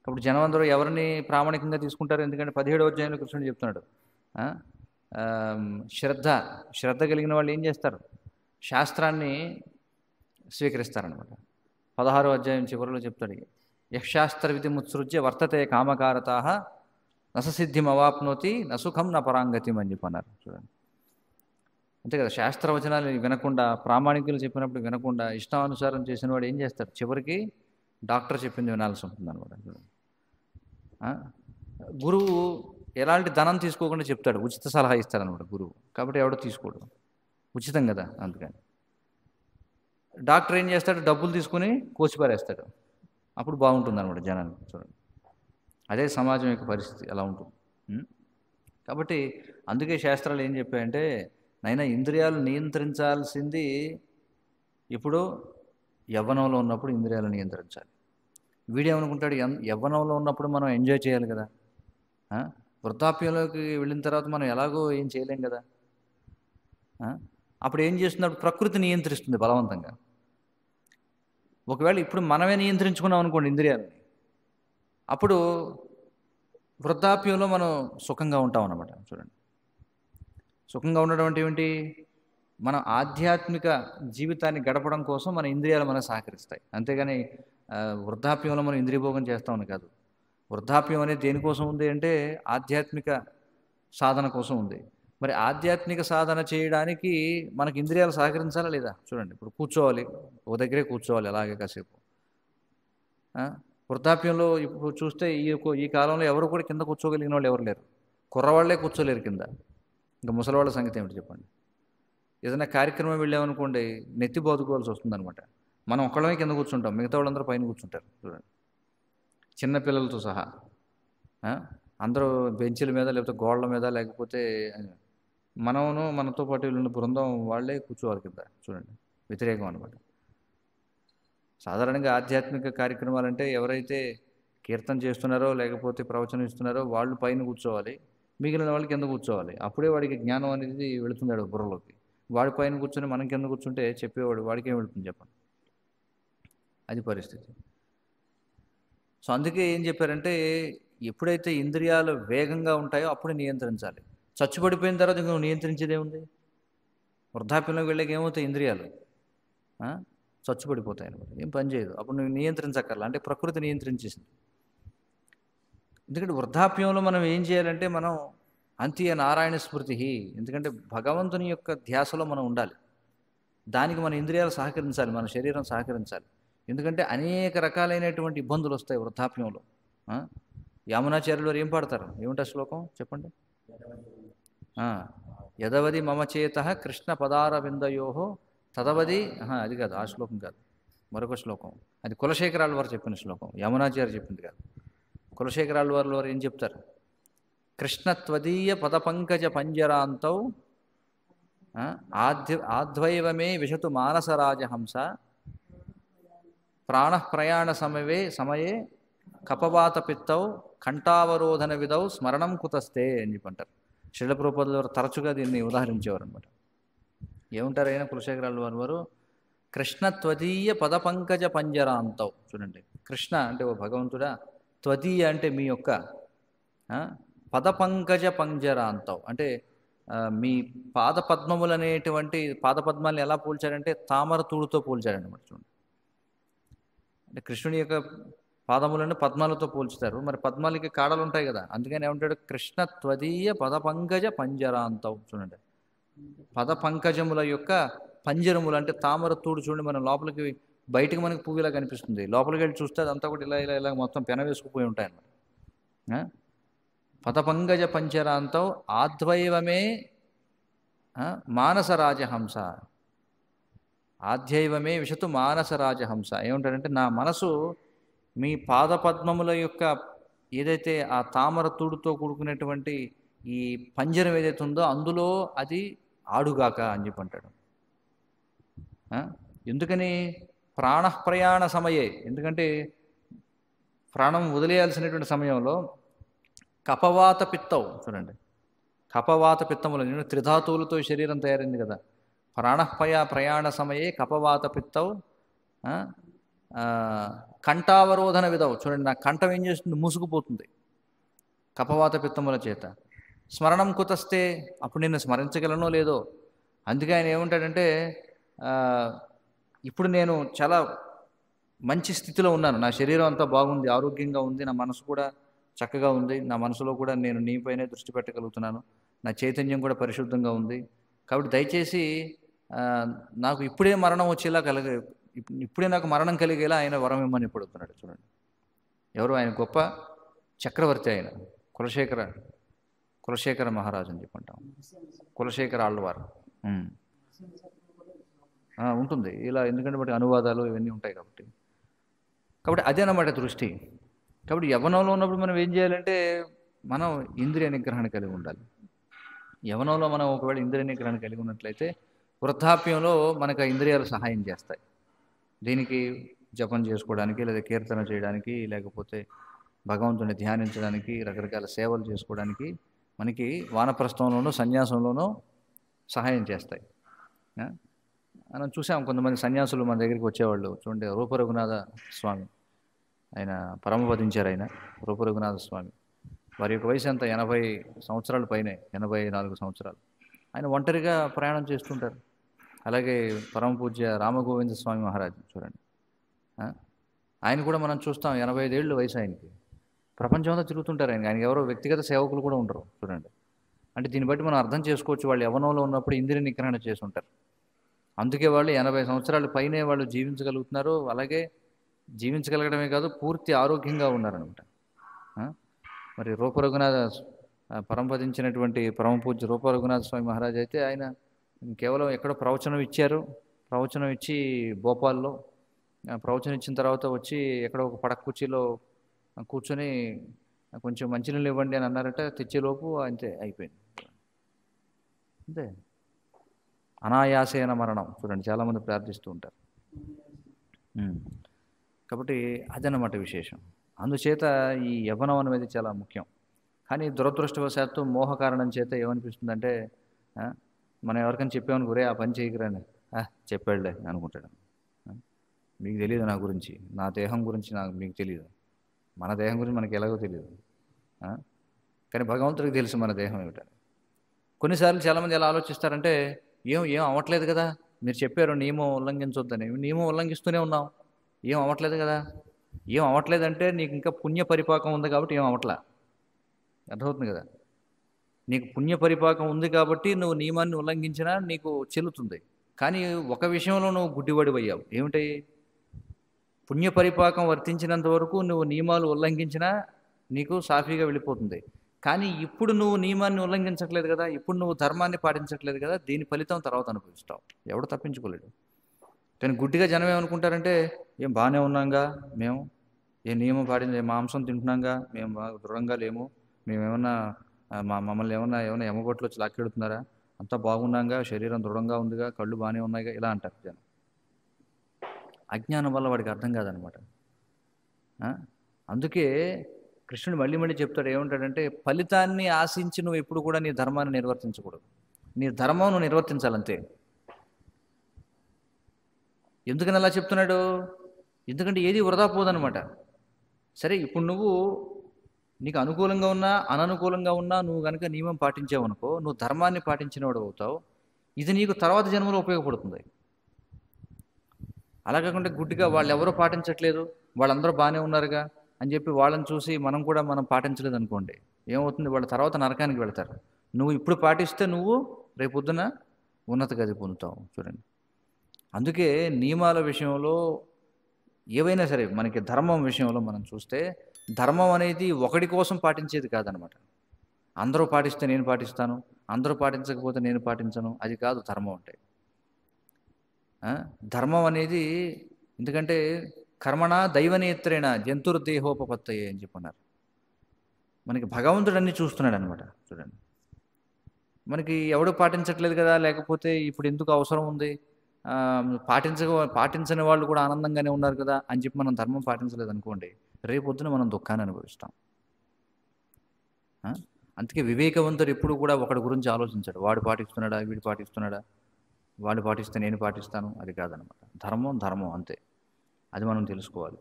[SPEAKER 1] కాబట్టి జనం అందరూ ఎవరిని ప్రామాణికంగా తీసుకుంటారు, ఎందుకంటే 17వ అధ్యాయంలో కృష్ణుడు చెప్తున్నాడు, శ్రద్ధ కలిగిన వాళ్ళు ఏం చేస్తారు, శాస్త్రాన్ని స్వీకరిస్తారనమాట. 16వ అధ్యాయం చివరిలో చెప్తాడు, యశాస్త్ర విధి ముత్సృజ్య వర్తతే కామకారతా నససిద్ధిం అవాప్నోతి నసుఖం నా పరాంగతిం అని చెప్పన్నారు చూడండి. అంతే కదా. శాస్త్రవచనాలు వినకుండా, ప్రామాణికులు చెప్పినప్పుడు వినకుండా ఇష్టానుసారం చేసిన వాడు ఏం చేస్తాడు, చివరికి డాక్టర్ చెప్పింది వినాల్సి ఉంటుంది అనమాట చూడండి. గురువు ఎలాంటి ధనం తీసుకోకుండా చెప్తాడు, ఉచిత సలహా ఇస్తాడనమాట గురువు. కాబట్టి ఎవడో తీసుకోడు, ఉచితం కదా. అందుకని డాక్టర్ ఏం చేస్తాడు, డబ్బులు తీసుకుని కోసిపారేస్తాడు. అప్పుడు బాగుంటుంది అనమాట జనానికి చూడండి. అదే సమాజం యొక్క పరిస్థితి అలా ఉంటుంది. కాబట్టి అందుకే శాస్త్రాలు ఏం చెప్పాయంటే, నైనా ఇంద్రియాలు నియంత్రించాల్సింది ఇప్పుడు యవ్వనంలో ఉన్నప్పుడు ఇంద్రియాలు నియంత్రించాలి. వీడేమనుకుంటాడు, యవ్వనంలో ఉన్నప్పుడు మనం ఎంజాయ్ చేయాలి కదా, వృద్ధాప్యంలోకి వెళ్ళిన తర్వాత మనం ఎలాగో ఏం చేయలేం కదా. అప్పుడు ఏం చేస్తున్నప్పుడు ప్రకృతి నియంత్రిస్తుంది బలవంతంగా. ఒకవేళ ఇప్పుడు మనమే నియంత్రించుకున్నాం అనుకోండి ఇంద్రియాలని, అప్పుడు వృద్ధాప్యంలో మనం సుఖంగా ఉంటాం అన్నమాట చూడండి. సుఖంగా ఉండడం అంటే ఏమిటి, మన ఆధ్యాత్మిక జీవితాన్ని గడపడం కోసం మన ఇంద్రియాలు మనకు సహకరిస్తాయి. అంతేగాని వృద్ధాప్యంలో మనం ఇంద్రియభోగం చేస్తామని కాదు. వృద్ధాప్యం అనేది దేనికోసం ఉంది అంటే, ఆధ్యాత్మిక సాధన కోసం ఉంది. మరి ఆధ్యాత్మిక సాధన చేయడానికి మనకి ఇంద్రియాలు సహకరించాలా లేదా చూడండి. ఇప్పుడు కూర్చోవాలి, ఒక దగ్గరే కూర్చోవాలి అలాగే కాసేపు. వృద్ధాప్యంలో ఇప్పుడు చూస్తే ఈ కాలంలో ఎవరు కూడా కింద కూర్చోగలిగిన వాళ్ళు ఎవరు లేరు. కుర్రవాళ్లే కూర్చోలేరు కింద, ఇంకా ముసలివాళ్ళ సంగతి ఏమిటి చెప్పండి. ఏదైనా కార్యక్రమం వెళ్ళామనుకోండి, నెత్తి బాదుకోవాల్సి వస్తుందన్నమాట. మనం ఒక్కళ్ళమే కింద కూర్చుంటాం, మిగతా వాళ్ళందరూ పైన కూర్చుంటారు చూడండి, చిన్నపిల్లలతో సహా. అందరూ బెంచీల మీద, లేకపోతే గోడల మీద, లేకపోతే మనతో పాటు వెళ్ళిన బృందం వాళ్ళే కూర్చోవాలి కింద చూడండి. వ్యతిరేకం అనమాట. సాధారణంగా ఆధ్యాత్మిక కార్యక్రమాలంటే ఎవరైతే కీర్తన చేస్తున్నారో లేకపోతే ప్రవచనం ఇస్తున్నారో వాళ్ళు పైన కూర్చోవాలి, మిగిలిన వాళ్ళు కింద కూర్చోవాలి. అప్పుడే వాడికి జ్ఞానం అనేది వెళుతుంది బుర్రలోకి. వాడి పైన కూర్చొని మనం కింద కూర్చుంటే చెప్పేవాడు వాడికేం వెళుతుంది చెప్పండి. అది పరిస్థితి. సో అందుకే ఏం చెప్పారంటే ఎప్పుడైతే ఇంద్రియాలు వేగంగా ఉంటాయో అప్పుడే నియంత్రించాలి. చచ్చుబడిపోయిన తర్వాత ఇంక నువ్వు నియంత్రించేదేముంది? వృద్ధాప్యంలోకి వెళ్ళాక ఏమవుతాయి ఇంద్రియాలు? చచ్చుబడిపోతాయి అనమాట. ఏం పని చేయదు. అప్పుడు నువ్వు నియంత్రించక్కర్లా. అంటే ప్రకృతి నియంత్రించేసింది. ఎందుకంటే వృద్ధాప్యంలో మనం ఏం చేయాలంటే మనం అంత్య నారాయణ స్మృతి. ఎందుకంటే భగవంతుని యొక్క ధ్యాసలో మనం ఉండాలి. దానికి మన ఇంద్రియాలు సహకరించాలి, మన శరీరం సహకరించాలి. ఎందుకంటే అనేక రకాలైనటువంటి ఇబ్బందులు వస్తాయి వృద్ధాప్యంలో. యామునాచార్యులు వారు ఏం పాడతారు? ఏమిటా శ్లోకం చెప్పండి. యదవది మమ చేత కృష్ణ పదార విందయోహో తదవది. అది కాదు, ఆ శ్లోకం కాదు, మరొక శ్లోకం. అది కులశేఖరాల వారు చెప్పిన శ్లోకం, యమునాచార్య చెప్పింది కాదు. కులశేఖరాల వారు ఏం చెప్తారు? కృష్ణ త్వదీయ పదపంకజ పంజరాంతౌ ఆద్వైవమే విశతు మానసరాజహంస ప్రాణఃప్రయాణ సమయే కపవాత పిత్తౌ కంఠావరోధన విధౌ స్మరణం కుతస్తే అని చెప్పంటారు. శ్రీల ప్రభుపాదుల వారు తరచుగా దీన్ని ఉదాహరించేవారు అనమాట. ఏమంటారు అయినా కులశేఖరాల వారు? కృష్ణ త్వదీయ పదపంకజ పంజరాంతౌ. చూడండి, కృష్ణ అంటే ఓ భగవంతుడా, త్వదీయ అంటే మీ యొక్క, పదపంకజ పంజరాంతౌ అంటే మీ పాదపద్మములు అనేటువంటి పాదపద్మాలను ఎలా పోల్చారంటే తామర తూడుతో పోల్చారనమాట. చూడండి, అంటే కృష్ణుని యొక్క పాదములను పద్మాలతో పోల్చుతారు. మరి పద్మాలకి కాడలు ఉంటాయి కదా, అందుకని ఏమంటాడు? కృష్ణ త్వదీయ పదపంకజ పంజరాంతౌ. చూడండి, పదపంకజముల యొక్క పంజరములు అంటే తామర తూడు. చూడండి, మనం లోపలికి బయటకు మనకి పువ్వు ఇలా కనిపిస్తుంది, లోపలికి వెళ్ళి చూస్తే అదంతా కూడా ఇలా ఇలా ఇలా మొత్తం పెన వేసుకుపోయి ఉంటాయన్నమాట. పదపంకజ పంజరాంతౌ ఆద్వైవమే మానసరాజహంస. ఆధ్యైవమే విశతు మానసరాజహంస. ఏమంటాడంటే నా మనసు మీ పాదపద్మముల యొక్క ఏదైతే ఆ తామర తూడుతో కూడుకునేటువంటి ఈ పంజరం ఏదైతే ఉందో అందులో అది ఆడుగాక అని చెప్పి అంటాడు. ఎందుకని? ప్రాణఃప్రయాణ సమయే. ఎందుకంటే ప్రాణం వదిలేయాల్సినటువంటి సమయంలో కపవాత పిత్తవు. చూడండి, కపవాత పిత్తములు త్రిధాతువులతో శరీరం తయారైంది కదా. ప్రయాణ సమయే కపవాత పిత్తవు కంఠావరోధన విధవు. చూడండి, నా కంఠం ఏం చేస్తుంది? మూసుకుపోతుంది కపవాత పిత్తముల చేత. స్మరణం కుతస్తే, అప్పుడు నిన్ను స్మరించగలనో లేదో. అందుకే ఆయన ఏమంటాడంటే ఇప్పుడు నేను చాలా మంచి స్థితిలో ఉన్నాను, నా శరీరం అంతా బాగుంది, ఆరోగ్యంగా ఉంది, నా మనసు కూడా చక్కగా ఉంది, నా మనసులో కూడా నేను నీపైనే దృష్టి పెట్టగలుగుతున్నాను, నా చైతన్యం కూడా పరిశుద్ధంగా ఉంది. కాబట్టి దయచేసి నాకు ఇప్పుడే మరణం వచ్చేలా ఇప్పుడే నాకు మరణం కలిగేలా ఆయన వరం ఇమ్మని పడుతున్నాడు. చూడండి, ఎవరు? ఆయన గొప్ప చక్రవర్తి, ఆయన కులశేఖర మహారాజు అని చెప్పంటాం. కులశేఖర ఆళ్వారు ఉంటుంది ఇలా. ఎందుకంటే బట్టి అనువాదాలు ఇవన్నీ ఉంటాయి కాబట్టి అదే అన్నమాట దృష్టి. కాబట్టి యవ్వనంలో ఉన్నప్పుడు మనం ఏం చేయాలంటే మనం ఇంద్రియ నిగ్రహణ కలిగి ఉండాలి. యవ్వనంలో మనం ఒకవేళ ఇంద్రియ నిగ్రహణ కలిగి ఉన్నట్లయితే వృద్ధాప్యంలో మనకు ఆ ఇంద్రియాలు సహాయం చేస్తాయి. దీనికి జపం చేసుకోవడానికి, లేదా కీర్తన చేయడానికి, లేకపోతే భగవంతుని ధ్యానించడానికి, రకరకాల సేవలు చేసుకోవడానికి మనకి వానప్రస్థంలోనూ సన్యాసంలోనూ సహాయం చేస్తాయి. మనం చూసాం కొంతమంది సన్యాసులు మన దగ్గరికి వచ్చేవాళ్ళు. చూడండి, రూప రఘునాథ స్వామి, ఆయన పరమపదించారు. ఆయన రూప రఘునాథ స్వామి వారి యొక్క వయసు ఎంత? 80 సంవత్సరాల పైనే, 84 సంవత్సరాలు. ఆయన ఒంటరిగా ప్రయాణం చేస్తుంటారు. అలాగే పరమ పూజ్య రామగోవింద స్వామి మహారాజ్ చూడండి, ఆయన కూడా మనం చూస్తాం 85 ఏళ్ళు వయసు ఆయనకి. ప్రపంచంలో తిరుగుతుంటారు ఆయన. ఆయనకి ఎవరో వ్యక్తిగత సేవకులు కూడా ఉండరు. చూడండి, అంటే దీన్ని బట్టి మనం అర్థం చేసుకోవచ్చు వాళ్ళు యవ్వనంలో ఉన్నప్పుడు ఇంద్రియ నిగ్రహణ చేసి ఉంటారు. అందుకే వాళ్ళు 80 సంవత్సరాల పైనే వాళ్ళు జీవించగలుగుతున్నారు. అలాగే జీవించగలగడమే కాదు, పూర్తి ఆరోగ్యంగా ఉన్నారనమాట. మరి రూప రఘునాథ పరంపదించినటువంటి పరమ పూజ్య రూప రఘునాథ స్వామి మహారాజ్ అయితే ఆయన కేవలం ఎక్కడో ప్రవచనం ఇచ్చారు. ప్రవచనం ఇచ్చి భోపాల్లో ప్రవచనం ఇచ్చిన తర్వాత వచ్చి ఎక్కడో ఒక పడక కుర్చీలో కూర్చొని కొంచెం మంచినీళ్ళు ఇవ్వండి అని అన్నారట. తెచ్చేలోపు అంతే అయిపోయింది. అంతే, అనాయాసేన మరణం. చూడండి, చాలామంది ప్రార్థిస్తూ ఉంటారు. కాబట్టి అదన్నమాట విశేషం. అందుచేత ఈ యవ్వనం అనేది చాలా ముఖ్యం. కానీ దురదృష్టవశాత్తు మోహ కారణం చేత ఏమనిపిస్తుందంటే ఆ, మనం ఎవరికైనా చెప్పామనుకో, రే ఆ పని చేయకురాని, చెప్పాడులే అనుకుంటాడు. ఆ, మీకు తెలియదు నా గురించి, నా దేహం గురించి మీకు తెలియదు, మన దేహం గురించి మనకి ఎలాగో తెలియదు. ఆ, కానీ భగవంతుడికి తెలుసు మన దేహం ఏమిటని. కొన్నిసార్లు చాలామంది ఎలా ఆలోచిస్తారంటే, ఏం అవ్వట్లేదు కదా, మీరు చెప్పారు నియమం ఉల్లంఘించొద్దని, నియమం ఉల్లంఘిస్తూనే ఉన్నాం, ఏం అవ్వట్లేదు కదా. ఏం అవ్వట్లేదంటే నీకు ఇంకా పుణ్య పరిపాకం ఉంది కాబట్టి ఏం అవ్వట్లా. అర్థమవుతుంది కదా. నీకు పుణ్య పరిపాకం ఉంది కాబట్టి నువ్వు నియమాన్ని ఉల్లంఘించినా నీకు చెల్లుతుంది. కానీ ఒక విషయంలో నువ్వు గుడ్డివాడివయ్యావు. ఏమిటి? పుణ్య పరిపాకం వర్తించినంత వరకు నువ్వు నియమాలు ఉల్లంఘించినా నీకు సాఫీగా వెళ్ళిపోతుంది. కానీ ఇప్పుడు నువ్వు నియమాన్ని ఉల్లంఘించట్లేదు కదా, ఇప్పుడు నువ్వు ధర్మాన్ని పాటించట్లేదు కదా, దీని ఫలితం తర్వాత అనుభవిస్తావు. ఎవడు తప్పించుకోలేడు. కానీ గుడ్డిగా జనం ఏమనుకుంటారంటే, ఏం బాగానే ఉన్నాంగా మేము, ఏ నియమం పాటించే మాంసం తింటున్నాంగా, మేము బాగా దృఢంగా లేము, మేమేమన్నా మమ్మల్ని ఏమన్నా ఎమ్మగొట్లు వచ్చి లాక్కెడుతున్నారా, అంతా బాగున్నాంగా, శరీరం దృఢంగా ఉందిగా, కళ్ళు బాగానే ఉన్నాయిగా, ఇలా అంటారు జనం. అజ్ఞానం వల్ల వాడికి అర్థం కాదనమాట. అందుకే కృష్ణుడు మళ్ళీ మళ్ళీ చెప్తాడు, ఏమంటాడంటే, ఫలితాన్ని ఆశించి నువ్వు ఎప్పుడు కూడా నీ ధర్మాన్ని నిర్వర్తించకూడదు. నీ ధర్మం నువ్వు నిర్వర్తించాలంతే. ఎందుకని అలా చెప్తున్నాడు? ఎందుకంటే ఏది వృధా పోదనమాట. సరే, ఇప్పుడు నీకు అనుకూలంగా ఉన్నా అననుకూలంగా ఉన్నా నువ్వు కనుక నియమం పాటించావనుకో, నువ్వు ధర్మాన్ని పాటించినవాడు అవుతావు. ఇది నీకు తర్వాత జన్మలో ఉపయోగపడుతుంది. అలా కాకుండా గుడ్డిగా వాళ్ళు ఎవరో పాటించట్లేదు, వాళ్ళందరూ బాగానే ఉన్నారుగా అని చెప్పి వాళ్ళని చూసి మనం పాటించలేదు అనుకోండి, ఏమవుతుంది? వాళ్ళ తర్వాత నరకానికి వెళ్తారు. నువ్వు ఇప్పుడు పాటిస్తే నువ్వు రేపొద్దున ఉన్నత గతి పొందుతావు. చూడండి, అందుకే నియమాల విషయంలో ఏవైనా సరే, మనకి ధర్మం విషయంలో మనం చూస్తే, ధర్మం అనేది ఒకడి కోసం పాటించేది కాదనమాట. అందరూ పాటిస్తే నేను పాటిస్తాను, అందరూ పాటించకపోతే నేను పాటించను, అది కాదు ధర్మం అంటే. ధర్మం అనేది, ఎందుకంటే కర్మణ దైవనేత్రేణ జంతుర్దేహోపపత్తయే అని చెప్పన్నారు. మనకి భగవంతుడు అన్నీ చూస్తున్నాడు అనమాట. చూడండి, మనకి ఎవడు పాటించట్లేదు కదా, లేకపోతే ఇప్పుడు ఎందుకు అవసరం ఉంది, పాటించని వాళ్ళు కూడా ఆనందంగానే ఉన్నారు కదా అని చెప్పి మనం ధర్మం పాటించలేదు అనుకోండి, రేపొద్దున మనం దుఃఖాన్ని అనుభవిస్తాం. అందుకే వివేకవంతుడు ఎప్పుడు కూడా ఒకడి గురించి ఆలోచించాడు, వాడు పాటిస్తున్నాడా, వీడు పాటిస్తున్నాడా, వాడు పాటిస్తే నేను పాటిస్తాను, అది కాదనమాట. ధర్మం అంతే, అది మనం తెలుసుకోవాలి.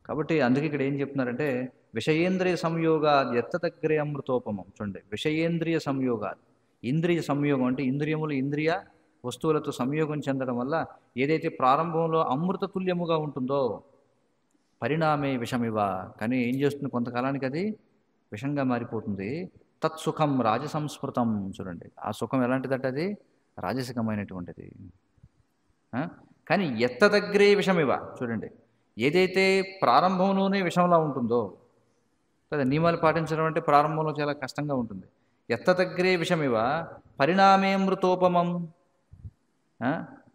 [SPEAKER 1] కాబట్టి అందుకే ఇక్కడ ఏం చెప్తున్నారంటే, విషయేంద్రియ సంయోగాది ఎత్తదగ్రే అమృతోపమం. చూడండి, విషయేంద్రియ సంయోగాలు, ఇంద్రియ సంయోగం అంటే ఇంద్రియములు ఇంద్రియ వస్తువులతో సంయోగం చెందడం వల్ల ఏదైతే ప్రారంభంలో అమృత తుల్యముగా ఉంటుందో, పరిణామే విషమివ, కానీ ఏం చేస్తుంది, కొంతకాలానికి అది విషంగా మారిపోతుంది. తత్సుఖం రాజసంస్మృతం. చూడండి, ఆ సుఖం ఎలాంటిదంటే అది రాజసికమైనటువంటిది. కానీ ఎత్తదగ్రే విషమివ. చూడండి, ఏదైతే ప్రారంభంలోనే విషంలా ఉంటుందో కదా, నియమాలు పాటించడం అంటే ప్రారంభంలో చాలా కష్టంగా ఉంటుంది. ఎత్తదగ్రే విషమివ పరిణామే అమృతోపమం.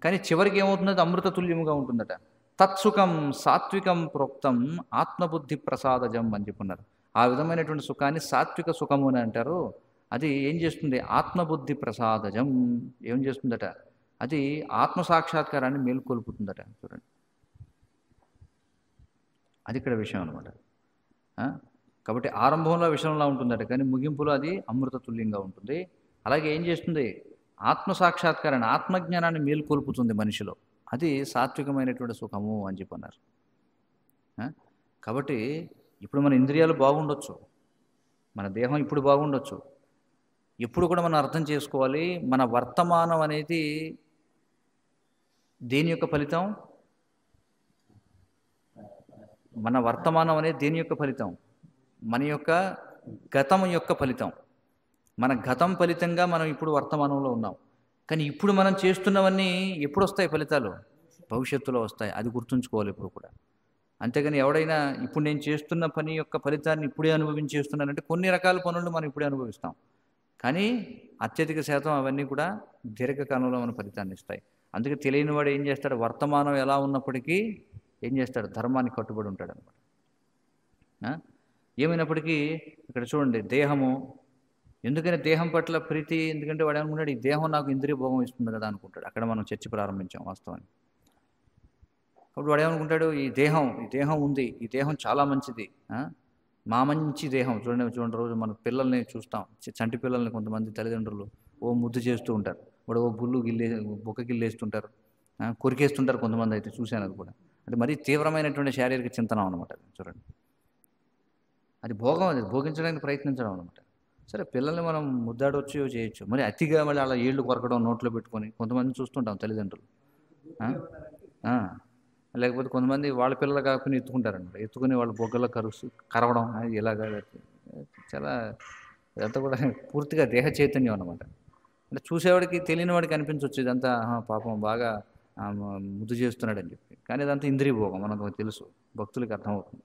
[SPEAKER 1] కానీ చివరికి ఏమవుతుంది, అమృత తుల్యముగా ఉంటుందట. తత్సుఖం సాత్వికం ప్రోక్తం ఆత్మబుద్ధి ప్రసాదజం అని చెప్పున్నారు. ఆ విధమైనటువంటి సుఖాన్ని సాత్విక సుఖము అని అంటారు. అది ఏం చేస్తుంది, ఆత్మబుద్ధి ప్రసాదజం. ఏం చేస్తుందట, అది ఆత్మసాక్షాత్కారాన్ని మేల్కొల్పుతుందట. చూడండి, అది ఇక్కడ విషయం అనమాట. కాబట్టి ఆరంభంలో విషయంలా ఉంటుందట, కానీ ముగింపులో అది అమృత తుల్యంగా ఉంటుంది. అలాగే ఏం చేస్తుంది, ఆత్మసాక్షాత్కారాన్ని, ఆత్మజ్ఞానాన్ని మేల్కొల్పుతుంది మనిషిలో. అది సాత్వికమైనటువంటి సుఖము అని చెప్పన్నారు. కాబట్టి ఇప్పుడు మన ఇంద్రియాలు బాగుండొచ్చు, మన దేహం ఇప్పుడు బాగుండొచ్చు. ఎప్పుడు కూడా మనం అర్థం చేసుకోవాలి, మన వర్తమానం అనేది దేని యొక్క ఫలితం? మన వర్తమానం అనేది దేని యొక్క ఫలితం? మన యొక్క గతం యొక్క ఫలితం. మన గతం ఫలితంగా మనం ఇప్పుడు వర్తమానంలో ఉన్నాం. కానీ ఇప్పుడు మనం చేస్తున్నవన్నీ ఎప్పుడు వస్తాయి ఫలితాలు? భవిష్యత్తులో వస్తాయి. అది గుర్తుంచుకోవాలి ఇప్పుడు కూడా. అంతేగాని ఎవడైనా ఇప్పుడు నేను చేస్తున్న పని యొక్క ఫలితాన్ని ఇప్పుడే అనుభవించేస్తున్నానంటే, కొన్ని రకాల పనులు మనం ఇప్పుడే అనుభవిస్తాం, కానీ అత్యధిక శాతం అవన్నీ కూడా దీర్ఘకాలంలో మన ఫలితాన్ని ఇస్తాయి. అందుకే తెలియని వాడు ఏం చేస్తాడు, వర్తమానం ఎలా ఉన్నప్పటికీ ఏం చేస్తాడు, ధర్మానికి కట్టుబడి ఉంటాడు అనమాట. ఏమైనప్పటికీ ఇక్కడ చూడండి, దేహము, ఎందుకని దేహం పట్ల ప్రీతి? ఎందుకంటే వాడు ఏమనుకుంటాడు, ఈ దేహం నాకు ఇంద్రియ భోగం ఇస్తుంది కదా అనుకుంటాడు. అక్కడ మనం చర్చ ప్రారంభించాం వాస్తవాన్ని. కాబట్టి వాడు ఏమనుకుంటాడు, ఈ దేహం ఉంది, ఈ దేహం చాలా మంచిది, మా మంచి దేహం చూడండి రోజు మన పిల్లల్ని చూస్తాం, చంటి పిల్లల్ని కొంతమంది తల్లిదండ్రులు ఓ ముద్దు చేస్తూ ఉంటారు, వాడు ఓ బుల్లు గిల్లే బుక్క గిల్లేస్తుంటారు, కొరికేస్తుంటారు కొంతమంది, అయితే చూశాను అది కూడా. అంటే మరీ తీవ్రమైనటువంటి శారీరక చింతనం అనమాట అది. చూడండి, అది భోగం, అది భోగించడానికి ప్రయత్నించడం అనమాట. సరే, పిల్లల్ని మనం ముద్దాడవచ్చు, చేయొచ్చు, మరి అతిగా మళ్ళీ అలా ఏళ్ళు కొరకడం నోట్లో పెట్టుకొని కొంతమంది చూస్తుంటాం తల్లిదండ్రులు. ఆ? ఆ. లేకపోతే కొంతమంది వాళ్ళ పిల్లలు కాకపోయినా ఎత్తుకుంటారనమాట, ఎత్తుకుని వాళ్ళ బొగ్గల్లో కరవడం, ఇలాగా చాలా, ఇదంతా కూడా పూర్తిగా దేహ చైతన్యం అనమాట. అంటే చూసేవాడికి తెలియని వాడికి అనిపించవచ్చు ఇదంతా పాపం బాగా ముద్దు చేస్తున్నాడని చెప్పి, కానీ ఇదంతా ఇంద్రియ భోగం, మనకు తెలుసు, భక్తులకి అర్థమవుతుంది.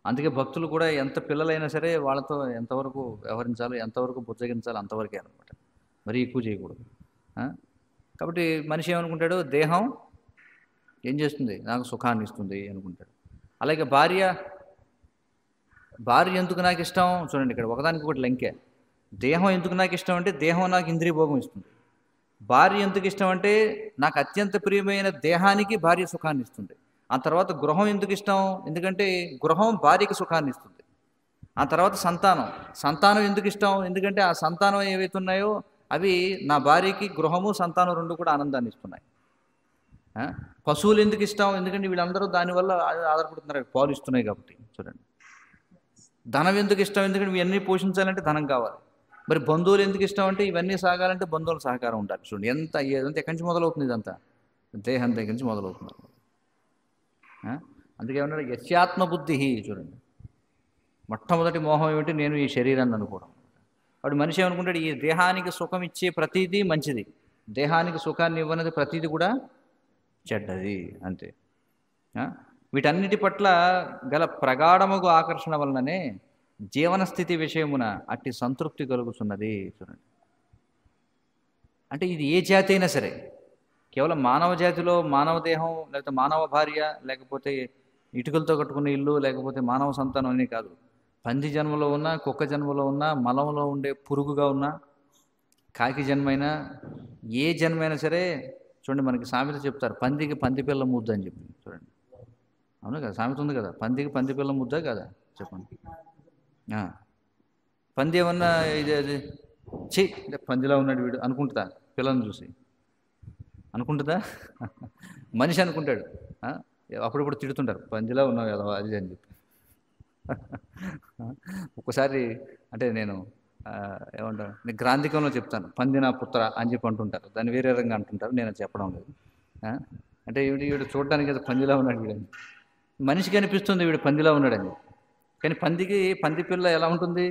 [SPEAKER 1] అందుకే భక్తులు కూడా ఎంత పిల్లలైనా సరే వాళ్ళతో ఎంతవరకు వ్యవహరించాలో, ఎంతవరకు బుజ్జగించాలో అంతవరకే అనమాట, మరీ ఎక్కువ చేయకూడదు. కాబట్టి మనిషి ఏమనుకుంటాడు, దేహం ఏం చేస్తుంది, నాకు సుఖాన్ని ఇస్తుంది అనుకుంటాడు. అలాగే భార్య ఎందుకు నాకు ఇష్టం, చూడండి ఇక్కడ ఒకదానికి ఒకటి లంకే. దేహం ఎందుకు నాకు ఇష్టం అంటే, దేహం నాకు ఇంద్రియ భోగం ఇస్తుంది. భార్య ఎందుకు ఇష్టం అంటే, నాకు అత్యంత ప్రియమైన దేహానికి భార్య సుఖాన్ని ఇస్తుంది. ఆ తర్వాత గృహం ఎందుకు ఇష్టం, ఎందుకంటే గృహం భార్యకి సుఖాన్ని ఇస్తుంది. ఆ తర్వాత సంతానం ఎందుకు ఇష్టం, ఎందుకంటే ఆ సంతానం ఏవైతే ఉన్నాయో అవి నా భార్యకి గృహము సంతానం రెండు కూడా ఆనందాన్ని ఇస్తున్నాయి. పశువులు ఎందుకు ఇష్టం, ఎందుకంటే వీళ్ళందరూ దానివల్ల ఆధారపడుతున్నారు, పాలు ఇస్తున్నాయి కాబట్టి. చూడండి, ధనం ఎందుకు ఇష్టం, ఎందుకంటే ఇవన్నీ పోషించాలంటే ధనం కావాలి. మరి బంధువులు ఎందుకు ఇష్టం అంటే, ఇవన్నీ సాగాలంటే బంధువుల సహకారం ఉండాలి. చూడండి, ఏదంతా ఎక్కడి నుంచి మొదలవుతుంది, ఇదంతా దేహం దగ్గర నుంచి మొదలవుతుంది. అందుకే ఏమన్నాడు, యస్యాత్మబుద్ధి. చూడండి, మొట్టమొదటి మోహం ఏమిటి, నేను ఈ శరీరాన్ని అనుకోవడం. వాడు మనిషి ఏమనుకుంటాడు, ఈ దేహానికి సుఖం ఇచ్చే ప్రతిదీ మంచిది, దేహానికి సుఖాన్ని ఇవ్వనది ప్రతిదీ కూడా చెడ్డది, అంతే. వీటన్నిటి పట్ల గల ప్రగాఢముగు ఆకర్షణ వలననే జీవనస్థితి విషయమున అట్టి సంతృప్తి కలుగుతున్నది. చూడండి, అంటే ఇది ఏ జాతి అయినా సరే, కేవలం మానవ జాతిలో మానవ దేహం, లేకపోతే మానవ భార్య, లేకపోతే ఇటుకలతో కట్టుకునే ఇల్లు, లేకపోతే మానవ సంతానం అనే కాదు, పంది జన్మలో ఉన్నా, కుక్క జన్మలో ఉన్నా, మలంలో ఉండే పురుగుగా ఉన్నా, కాకి జన్మైనా, ఏ జన్మైనా సరే, చూడండి మనకి సామెత చెప్తారు, పందికి పంది పిల్ల ముద్ద అని చెప్పి. చూడండి, అవును కదా, సామెత ఉంది కదా, పందికి పంది పిల్ల ముద్ద కదా, చెప్పండి. పంది ఏమన్నా ఇది ఛీ పందిలా ఉన్నాడు వీడు అనుకుంటుందా, పిల్లల్ని చూసి అనుకుంటుందా? మనిషి అనుకుంటాడు. అప్పుడప్పుడు తిడుతుంటారు, పందిలా ఉన్నావు కదా అది అని చెప్పి. ఒక్కసారి అంటే నేను ఏమంటాను, నేను గ్రాంధికంలో చెప్తాను, పంది నా పుత్ర అని చెప్పి అంటుంటారు, దాన్ని వేరే రకంగా అంటుంటారు, నేను చెప్పడం లేదు. అంటే వీడు చూడడానికి ఏదో పందిలా ఉన్నాడు వీడని, మనిషికి అనిపిస్తుంది వీడు పందిలా ఉన్నాడని, కానీ పంది పిల్ల ఎలా ఉంటుంది,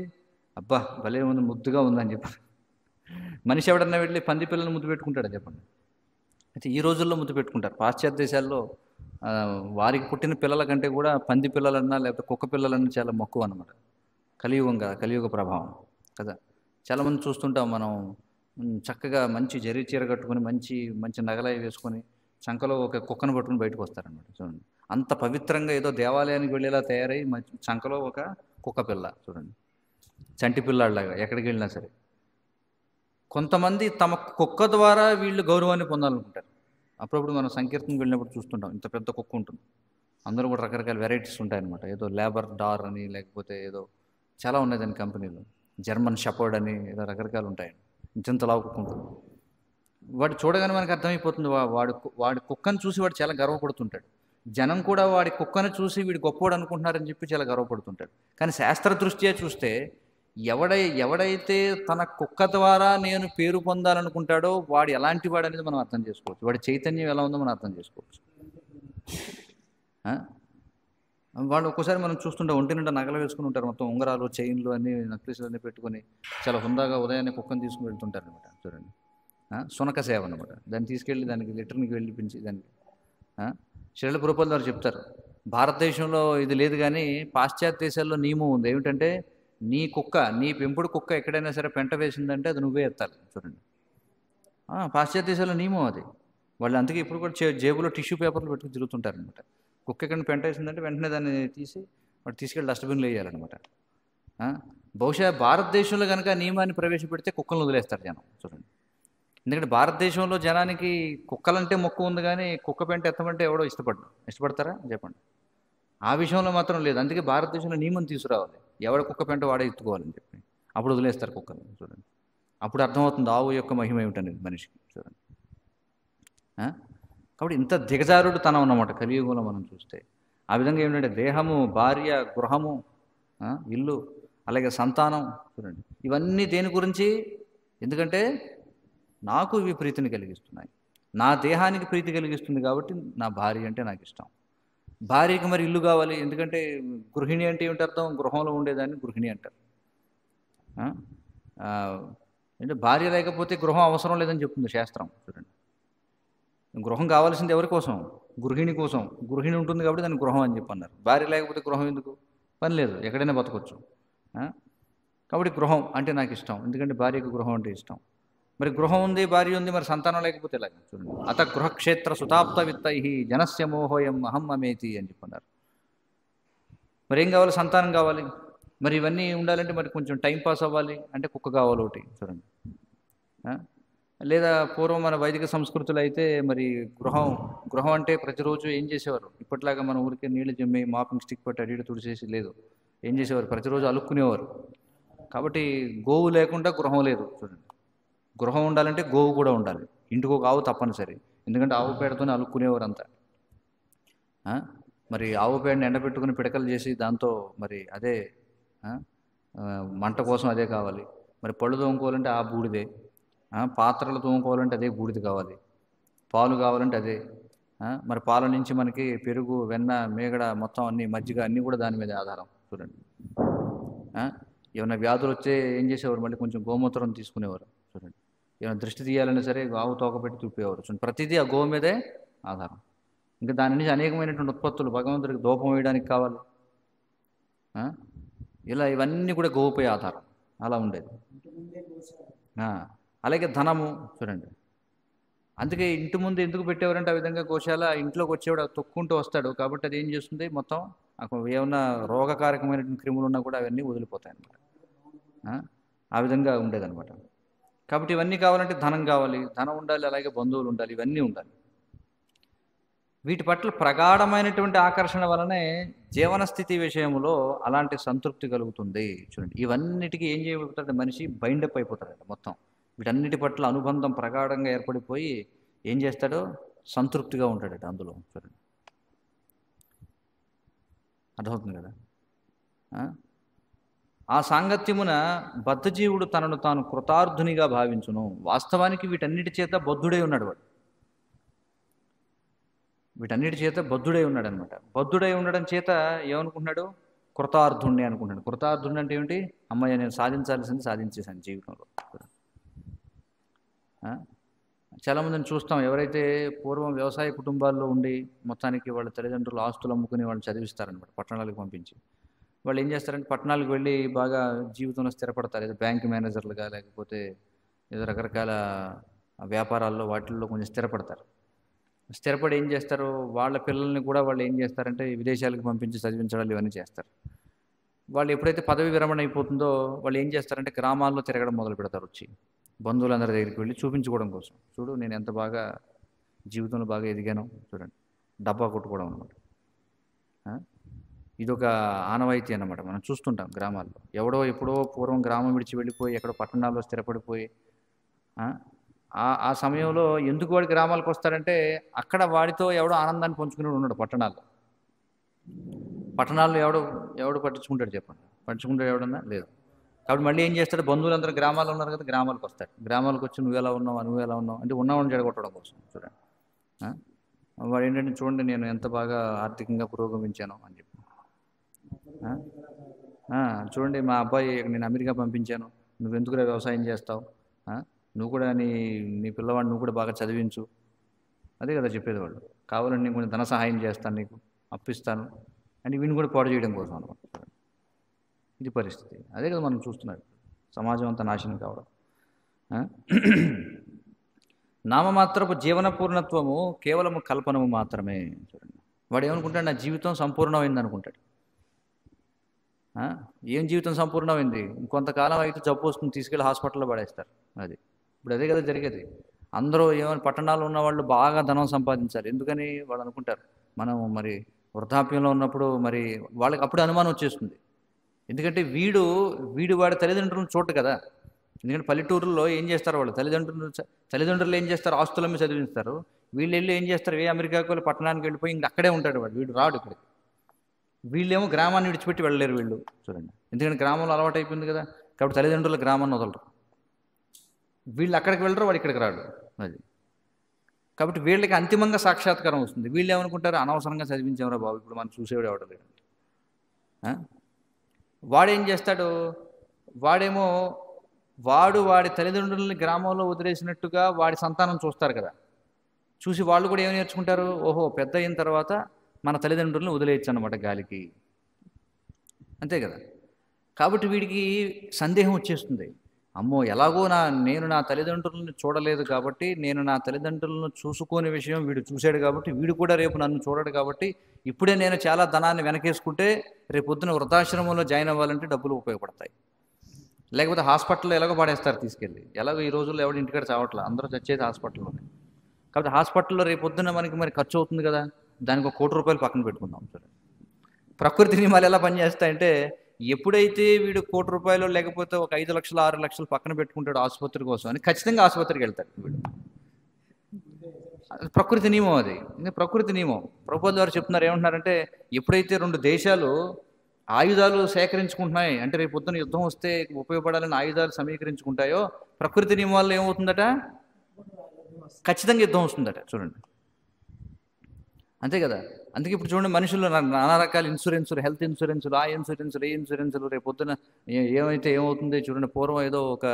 [SPEAKER 1] అబ్బా భలే ఉంది, ముద్దుగా ఉందని చెప్పి. మనిషి ఎవడన్నా వెళ్ళి పంది పిల్లలను ముద్దు పెట్టుకుంటాడా చెప్పండి? అయితే ఈ రోజుల్లో ముద్దు పెట్టుకుంటారు. పాశ్చాత్య దేశాల్లో వారికి పుట్టిన పిల్లల కంటే కూడా పంది పిల్లలన్నా లేకపోతే కుక్క పిల్లలన్నా చాలా మక్కువ అనమాట. కలియుగం కదా, కలియుగ ప్రభావం కదా. చాలామంది చూస్తుంటాం మనం, చక్కగా మంచి జరీ చీర కట్టుకొని మంచి మంచి నగలవి వేసుకొని చంకలో ఒక కుక్కను పట్టుకుని బయటకు వస్తారనమాట. చూడండి, అంత పవిత్రంగా ఏదో దేవాలయానికి వెళ్ళేలా తయారై చంకలో ఒక కుక్క పిల్ల, చూడండి, చంటి పిల్లాడిలాగా ఎక్కడికి వెళ్ళినా సరే. కొంతమంది తమ కుక్క ద్వారా వీళ్ళు గౌరవాన్ని పొందాలనుకుంటారు. అప్పుడప్పుడు మనం సంకీర్తనకు వెళ్ళినప్పుడు చూస్తుంటాం, ఇంత పెద్ద కుక్క ఉంటుంది, అందరూ కూడా రకరకాల వెరైటీస్ ఉంటాయన్నమాట. ఏదో లేబర్ డార్ అని, లేకపోతే ఏదో చాలా ఉన్నాయి దాని కంపెనీలో, జర్మన్ షెపర్డ్ అని, ఏదో రకరకాలు ఉంటాయండి. ఇంతలావు కుక్క ఉంటుంది. వాడు చూడగానే మనకు అర్థమైపోతుంది, వాడి కుక్కను చూసి వాడు చాలా గర్వపడుతుంటాడు. జనం కూడా వాడి కుక్కను చూసి వీడు గొప్పవాడు అనుకుంటున్నారని చెప్పి చాలా గర్వపడుతుంటాడు. కానీ శాస్త్ర దృష్ట్యా చూస్తే ఎవడైతే తన కుక్క ద్వారా నేను పేరు పొందాలనుకుంటాడో వాడు ఎలాంటి వాడు అనేది మనం అర్థం చేసుకోవచ్చు, వాడి చైతన్యం ఎలా ఉందో మనం అర్థం చేసుకోవచ్చు. వాళ్ళు ఒక్కోసారి మనం చూస్తుంటే ఒంటి నిండా నగలు వేసుకుని ఉంటారు, మొత్తం ఉంగరాలు, చైన్లు అన్నీ, నక్లీసులు అన్నీ పెట్టుకొని చాలా హుందాగా ఉదయాన్నే కుక్కను తీసుకుని వెళ్తుంటారు అనమాట. చూడండి, సునక సేవ అనమాట. దాన్ని తీసుకెళ్ళి దానికి లిటర్నికి వెళ్ళిపించి దానికి శరీర ప్రభుపాదుల వారు చెప్తారు, భారతదేశంలో ఇది లేదు కానీ పాశ్చాత్య దేశాల్లో నియమం ఉంది. ఏమిటంటే, నీ పెంపుడు కుక్క ఎక్కడైనా సరే పెంట వేసిందంటే అది నువ్వే ఎత్తాలి. చూడండి, పాశ్చాత్య దేశాల్లో నియమం అది. వాళ్ళు అందుకే ఇప్పుడు కూడా జేబులో టిష్యూ పేపర్లు పెట్టుకుని తిరుగుతుంటారనమాట. కుక్క ఎక్కడ పెంట వేసిందంటే వెంటనే దాన్ని తీసి వాడు తీసుకెళ్ళి డస్ట్బిన్లో వేయాలన్నమాట. బహుశా భారతదేశంలో కనుక నియమాన్ని ప్రవేశపెడితే కుక్కలను వదిలేస్తారు జనం. చూడండి, ఎందుకంటే భారతదేశంలో జనానికి కుక్కలంటే మొక్కు ఉంది, కానీ కుక్క పెంట ఎత్తమంటే ఎవడో ఇష్టపడతారా చెప్పండి? ఆ విషయంలో మాత్రం లేదు. అందుకే భారతదేశంలో నియమం తీసుకురావాలి, ఎవడ కుక్క పెంట వాడే ఎత్తుకోవాలని చెప్పి. అప్పుడు వదిలేస్తారు కుక్కని. చూడండి, అప్పుడు అర్థమవుతుంది ఆవు యొక్క మహిమ ఏమిటనేది మనిషికి. చూడండి, కాబట్టి ఇంత దిగజారుడు తనం అన్నమాట కలియుగంలో మనం చూస్తే. ఆ విధంగా ఏమిటంటే దేహము, భార్య, గృహము, ఇల్లు, అలాగే సంతానం, చూడండి ఇవన్నీ దేని గురించి? ఎందుకంటే నాకు ఇవి ప్రీతిని కలిగిస్తున్నాయి, నా దేహానికి ప్రీతి కలిగిస్తుంది కాబట్టి నా భార్య అంటే నాకు ఇష్టం. భార్యకి మరి ఇల్లు కావాలి, ఎందుకంటే గృహిణి అంటే ఏమిటి అర్థం? గృహంలో ఉండేదాన్ని గృహిణి అంటారు. అంటే భార్య లేకపోతే గృహం అవసరం లేదని చెప్తుంది శాస్త్రం. చూడండి, గృహం కావాల్సింది ఎవరి కోసం? గృహిణి కోసం. గృహిణి ఉంటుంది కాబట్టి దాన్ని గృహం అని చెప్పి అన్నారు. భార్య లేకపోతే గృహం ఎందుకు? పని లేదు, ఎక్కడైనా బతకొచ్చు. కాబట్టి గృహం అంటే నాకు ఇష్టం, ఎందుకంటే భార్యకు గృహం అంటే ఇష్టం. మరి గృహం ఉంది, భార్య ఉంది, మరి సంతానం లేకపోతే ఎలాగ? చూడండి, అత గృహక్షేత్ర సుతాప్త విత్తై జనస్య మోహోయం అహం అమేతి అని చెప్పన్నారు. మరి ఏం కావాలి? సంతానం కావాలి. మరి ఇవన్నీ ఉండాలంటే మరి కొంచెం టైం పాస్ అవ్వాలి అంటే కుక్క కావాలి ఒకటి. చూడండి, లేదా పూర్వం మన వైదిక సంస్కృతులు అయితే మరి గృహం అంటే ప్రతిరోజు ఏం చేసేవారు? ఇప్పట్లాగా మన ఊరికే నీళ్లు జమ్మి మాపింగ్ స్టిక్ పెట్టి అడిగి తుడిచేసి లేదు. ఏం చేసేవారు? ప్రతిరోజు అలుక్కునేవారు. కాబట్టి గోవు లేకుండా గృహం లేదు. చూడండి, గృహం ఉండాలంటే గోవు కూడా ఉండాలి, ఇంటికి ఒక ఆవు తప్పనిసరి. ఎందుకంటే ఆవు పేడతోనే అలుక్కునేవారు అంతా. మరి ఆవు పేడని ఎండబెట్టుకుని పిడకలు చేసి దాంతో మరి అదే మంట కోసం అదే కావాలి. మరి పళ్ళు తోముకోవాలంటే ఆ బూడిదే, పాత్రలు తోముకోవాలంటే అదే బూడిద కావాలి, పాలు కావాలంటే అదే. మరి పాల నుంచి మనకి పెరుగు, వెన్న, మేగడ మొత్తం అన్ని, మజ్జిగ అన్నీ కూడా దాని మీద ఆధారం. చూడండి, ఏమైనా వ్యాధులు వచ్చే ఏం చేసేవారు? మళ్ళీ కొంచెం గోమూత్రం తీసుకునేవారు. చూడండి, ఏమైనా దృష్టి తీయాలన్నా సరే ఆవు తోకపెట్టి తుప్పేవారు. చూడండి, ప్రతిదీ ఆ గోవు మీదే ఆధారం. ఇంకా దాని నుంచి అనేకమైనటువంటి ఉత్పత్తులు భగవంతుడికి ధూపం వేయడానికి కావాలి. ఇలా ఇవన్నీ కూడా గోవుపై ఆధారం. అలా ఉండేది. అలాగే ధనము. చూడండి, అందుకే ఇంటి ముందు ఎందుకు పెట్టేవారంటే ఆ విధంగా గోశాల, ఇంట్లోకి వచ్చేవాడు తొక్కుంటూ వస్తాడు కాబట్టి అది ఏం చేస్తుంది? మొత్తం ఏమన్నా రోగకారకమైనటువంటి క్రిములు ఉన్నా కూడా అవన్నీ వదిలిపోతాయి అన్నమాట. ఆ విధంగా ఉండేదన్నమాట. కాబట్టి ఇవన్నీ కావాలంటే ధనం కావాలి, ధనం ఉండాలి, అలాగే బంధువులు ఉండాలి, ఇవన్నీ ఉండాలి. వీటి పట్ల ప్రగాఢమైనటువంటి ఆకర్షణ వలనే జీవన స్థితి విషయంలో అలాంటి సంతృప్తి కలుగుతుంది. చూడండి, ఇవన్నిటికీ ఏం చేయబోతాడంటే మనిషి బైండప్ అయిపోతాడంట మొత్తం. వీటన్నిటి పట్ల అనుబంధం ప్రగాఢంగా ఏర్పడిపోయి ఏం చేస్తాడో? సంతృప్తిగా ఉంటాడట అందులో. చూడండి, అర్థమవుతుంది కదా? ఆ సాంగత్యమున బద్ధజీవుడు తనను తాను కృతార్థునిగా భావించును. వాస్తవానికి వీటన్నిటి చేత బద్ధుడై ఉన్నాడు వాడు. వీటన్నిటి చేత బద్ధుడై ఉన్నాడు అనమాట. బద్ధుడై ఉండడం చేత ఏమనుకుంటున్నాడు? కృతార్థుణ్ణి అనుకుంటున్నాడు. కృతార్థుణ్ణి అంటే ఏమిటి? అమ్మాయి నేను సాధించాల్సింది సాధించేశాను జీవితంలో. చాలామందిని చూస్తాం, ఎవరైతే పూర్వం వ్యవసాయ కుటుంబాల్లో ఉండి మొత్తానికి వాళ్ళ తల్లిదండ్రులు ఆస్తులు అమ్ముకుని వాళ్ళు చదివిస్తారనమాట పట్టణాలకు పంపించి. వాళ్ళు ఏం చేస్తారంటే పట్టణాలకు వెళ్ళి బాగా జీవితంలో స్థిరపడతారు, ఏదో బ్యాంక్ మేనేజర్లుగా, లేకపోతే ఏదో రకరకాల వ్యాపారాల్లో వాటిల్లో కొంచెం స్థిరపడతారు. స్థిరపడి ఏం చేస్తారు? వాళ్ళ పిల్లల్ని కూడా వాళ్ళు ఏం చేస్తారంటే విదేశాలకు పంపించి చదివించడాలు ఇవన్నీ చేస్తారు. వాళ్ళు ఎప్పుడైతే పదవి విరమణ అయిపోతుందో వాళ్ళు ఏం చేస్తారంటే గ్రామాల్లో తిరగడం మొదలు పెడతారు. వచ్చి బంధువులందరి దగ్గరికి వెళ్ళి చూపించుకోవడం కోసం, చూడు నేను ఎంత బాగా జీవితంలో బాగా ఎదిగాను, చూడండి, డబ్బా కొట్టుకోవడం అనమాట. ఇదొక ఆనవాయితీ అన్నమాట. మనం చూస్తుంటాం గ్రామాల్లో. ఎవడో ఎప్పుడో పూర్వం గ్రామం విడిచి వెళ్ళిపోయి ఎక్కడో పట్టణాల్లో స్థిరపడిపోయి ఆ సమయంలో ఎందుకు వాడి గ్రామాలకు వస్తాడంటే అక్కడ వాడితో ఎవడో ఆనందాన్ని పంచుకుని ఉన్నాడు. పట్టణాల్లో ఎవడు పట్టించుకుంటాడు చెప్పండి? పట్టించుకుంటాడు ఎవడన్నా? లేదు. కాబట్టి మళ్ళీ ఏం చేస్తాడు? బంధువులందరూ గ్రామాల్లో ఉన్నారు కదా, గ్రామాలకు వస్తాడు. గ్రామాలకు వచ్చి నువ్వు ఎలా ఉన్నావు అంటే ఉన్నామని జడగొట్టడం కోసం. చూడండి, వాడు ఏంటంటే చూడండి నేను ఎంత బాగా ఆర్థికంగా పురోగమించాను అని చెప్పి. చూడండి మా అబ్బాయి నేను అమెరికా పంపించాను, నువ్వెందుకురా వ్యవసాయం చేస్తావు, నువ్వు కూడా నీ పిల్లవాడిని నువ్వు కూడా బాగా చదివించు, అదే కదా చెప్పేది వాళ్ళు. కావాలని నేను కొంచెం ధన సహాయం చేస్తాను, నీకు అప్పిస్తాను అని వీడిని కూడా పాడు చేయడం కోసం అనమాట. ఇది పరిస్థితి. అదే కదా మనం చూస్తున్నారు, సమాజం అంతా నాశనం కావడం. నామమాత్రపు జీవన పూర్ణత్వము కేవలము కల్పనము మాత్రమే. చూడండి, వాడు ఏమనుకుంటాడు? నా జీవితం సంపూర్ణమైంది అనుకుంటాడు. ఏం జీవితం సంపూర్ణమైంది? కొంతకాలం అయితే జబ్బు వస్తుంది, తీసుకెళ్ళి హాస్పిటల్లో పడేస్తారు. అది ఇప్పుడు అదే కదా జరిగేది. అందరూ ఏమైనా పట్టణాల్లో ఉన్న వాళ్ళు బాగా ధనం సంపాదించాలి. ఎందుకని వాళ్ళు అనుకుంటారు మనం మరి వృద్ధాప్యంలో ఉన్నప్పుడు మరి వాళ్ళకి అప్పుడు అనుమానం వచ్చేస్తుంది. ఎందుకంటే వీడు వాడి తల్లిదండ్రులను చూడడు కదా. ఎందుకంటే పల్లెటూరులో ఏం చేస్తారు, వాళ్ళు తల్లిదండ్రులు ఏం చేస్తారు, ఆస్తులమ్మి చదివిస్తారు. వీళ్ళు వెళ్ళి ఏం చేస్తారు, అమెరికాకు వెళ్ళి పట్టణానికి వెళ్ళిపోయి ఇంక అక్కడే ఉంటాడు వీడు రాడు ఇక్కడికి. వీళ్ళేమో గ్రామాన్ని విడిచిపెట్టి వెళ్ళలేరు వీళ్ళు, చూడండి. ఎందుకంటే గ్రామంలో అలవాటు అయిపోయింది కదా, కాబట్టి తల్లిదండ్రులు గ్రామాన్ని వదలరు. వీళ్ళు అక్కడికి వెళ్ళరు, వాడు ఇక్కడికి రాడు. అది కాబట్టి వీళ్ళకి అంతిమంగా సాక్షాత్కారం వస్తుంది. వీళ్ళు ఏమనుకుంటారు, అనవసరంగా చదివించామరా బాబు, ఇప్పుడు మనం చూసేవాడు ఎవడో లేడు. వాడేం చేస్తాడు, వాడి తల్లిదండ్రులని గ్రామంలో వదిలేసినట్టుగా వాడి సంతానం చూస్తారు కదా. చూసి వాళ్ళు కూడా ఏమి నేర్చుకుంటారు, ఓహో పెద్ద అయిన తర్వాత మన తల్లిదండ్రులను వదిలేయచ్చు అన్నమాట గాలికి, అంతే కదా. కాబట్టి వీడికి సందేహం వచ్చేస్తుంది, అమ్మో ఎలాగో నేను నా తల్లిదండ్రులను చూడలేదు కాబట్టి, నేను నా తల్లిదండ్రులను చూసుకునే విషయం వీడు చూశాడు కాబట్టి, వీడు కూడా రేపు నన్ను చూడడు కాబట్టి, ఇప్పుడే నేను చాలా ధనాన్ని వెనకేసుకుంటే రేపు పొద్దున వృద్ధాశ్రమంలో జాయిన్ అవ్వాలంటే డబ్బులు ఉపయోగపడతాయి. లేకపోతే హాస్పిటల్లో ఎలాగో పడేస్తారు తీసుకెళ్ళి. ఎలాగో ఈ రోజుల్లో ఎవడు ఇంటికాడ చావట్లా, అందరూ చచ్చేది హాస్పిటల్లోనే. కాబట్టి హాస్పిటల్లో రేపు పొద్దున మనకి ఖర్చు అవుతుంది కదా, దానికి ₹1 కోటి పక్కన పెట్టుకుందాం. సరే, ప్రకృతి నియమాలు ఎలా పనిచేస్తాయంటే, ఎప్పుడైతే వీడు ₹1 లేకపోతే ఒక 5 లక్షలు 6 లక్షలు పక్కన పెట్టుకుంటాడు ఆసుపత్రి కోసం అని, ఖచ్చితంగా ఆసుపత్రికి వెళ్తాడు వీడు. ప్రకృతి నియమం అది, ప్రకృతి నియమం. ప్రభుత్వాల వారు చెప్తున్నారు, ఏమంటున్నారంటే, ఎప్పుడైతే 2 దేశాలు ఆయుధాలు సేకరించుకుంటున్నాయి అంటే, రేపు పొద్దున యుద్ధం వస్తే ఉపయోగపడాలని ఆయుధాలు సమీకరించుకుంటాయో, ప్రకృతి నియమాల్లో ఏమవుతుందట, ఖచ్చితంగా యుద్ధం వస్తుందట. చూడండి, అంతే కదా. అందుకే ఇప్పుడు చూడండి, మనుషులు నానా రకాల ఇన్సూరెన్సులు, హెల్త్ ఇన్సూరెన్సులు, ఆ ఇన్సూరెన్సులు, ఏ ఇన్సూరెన్సులు, రేపు పొద్దున ఏమవుతుంది చూడండి. పూర్వం ఏదో ఒక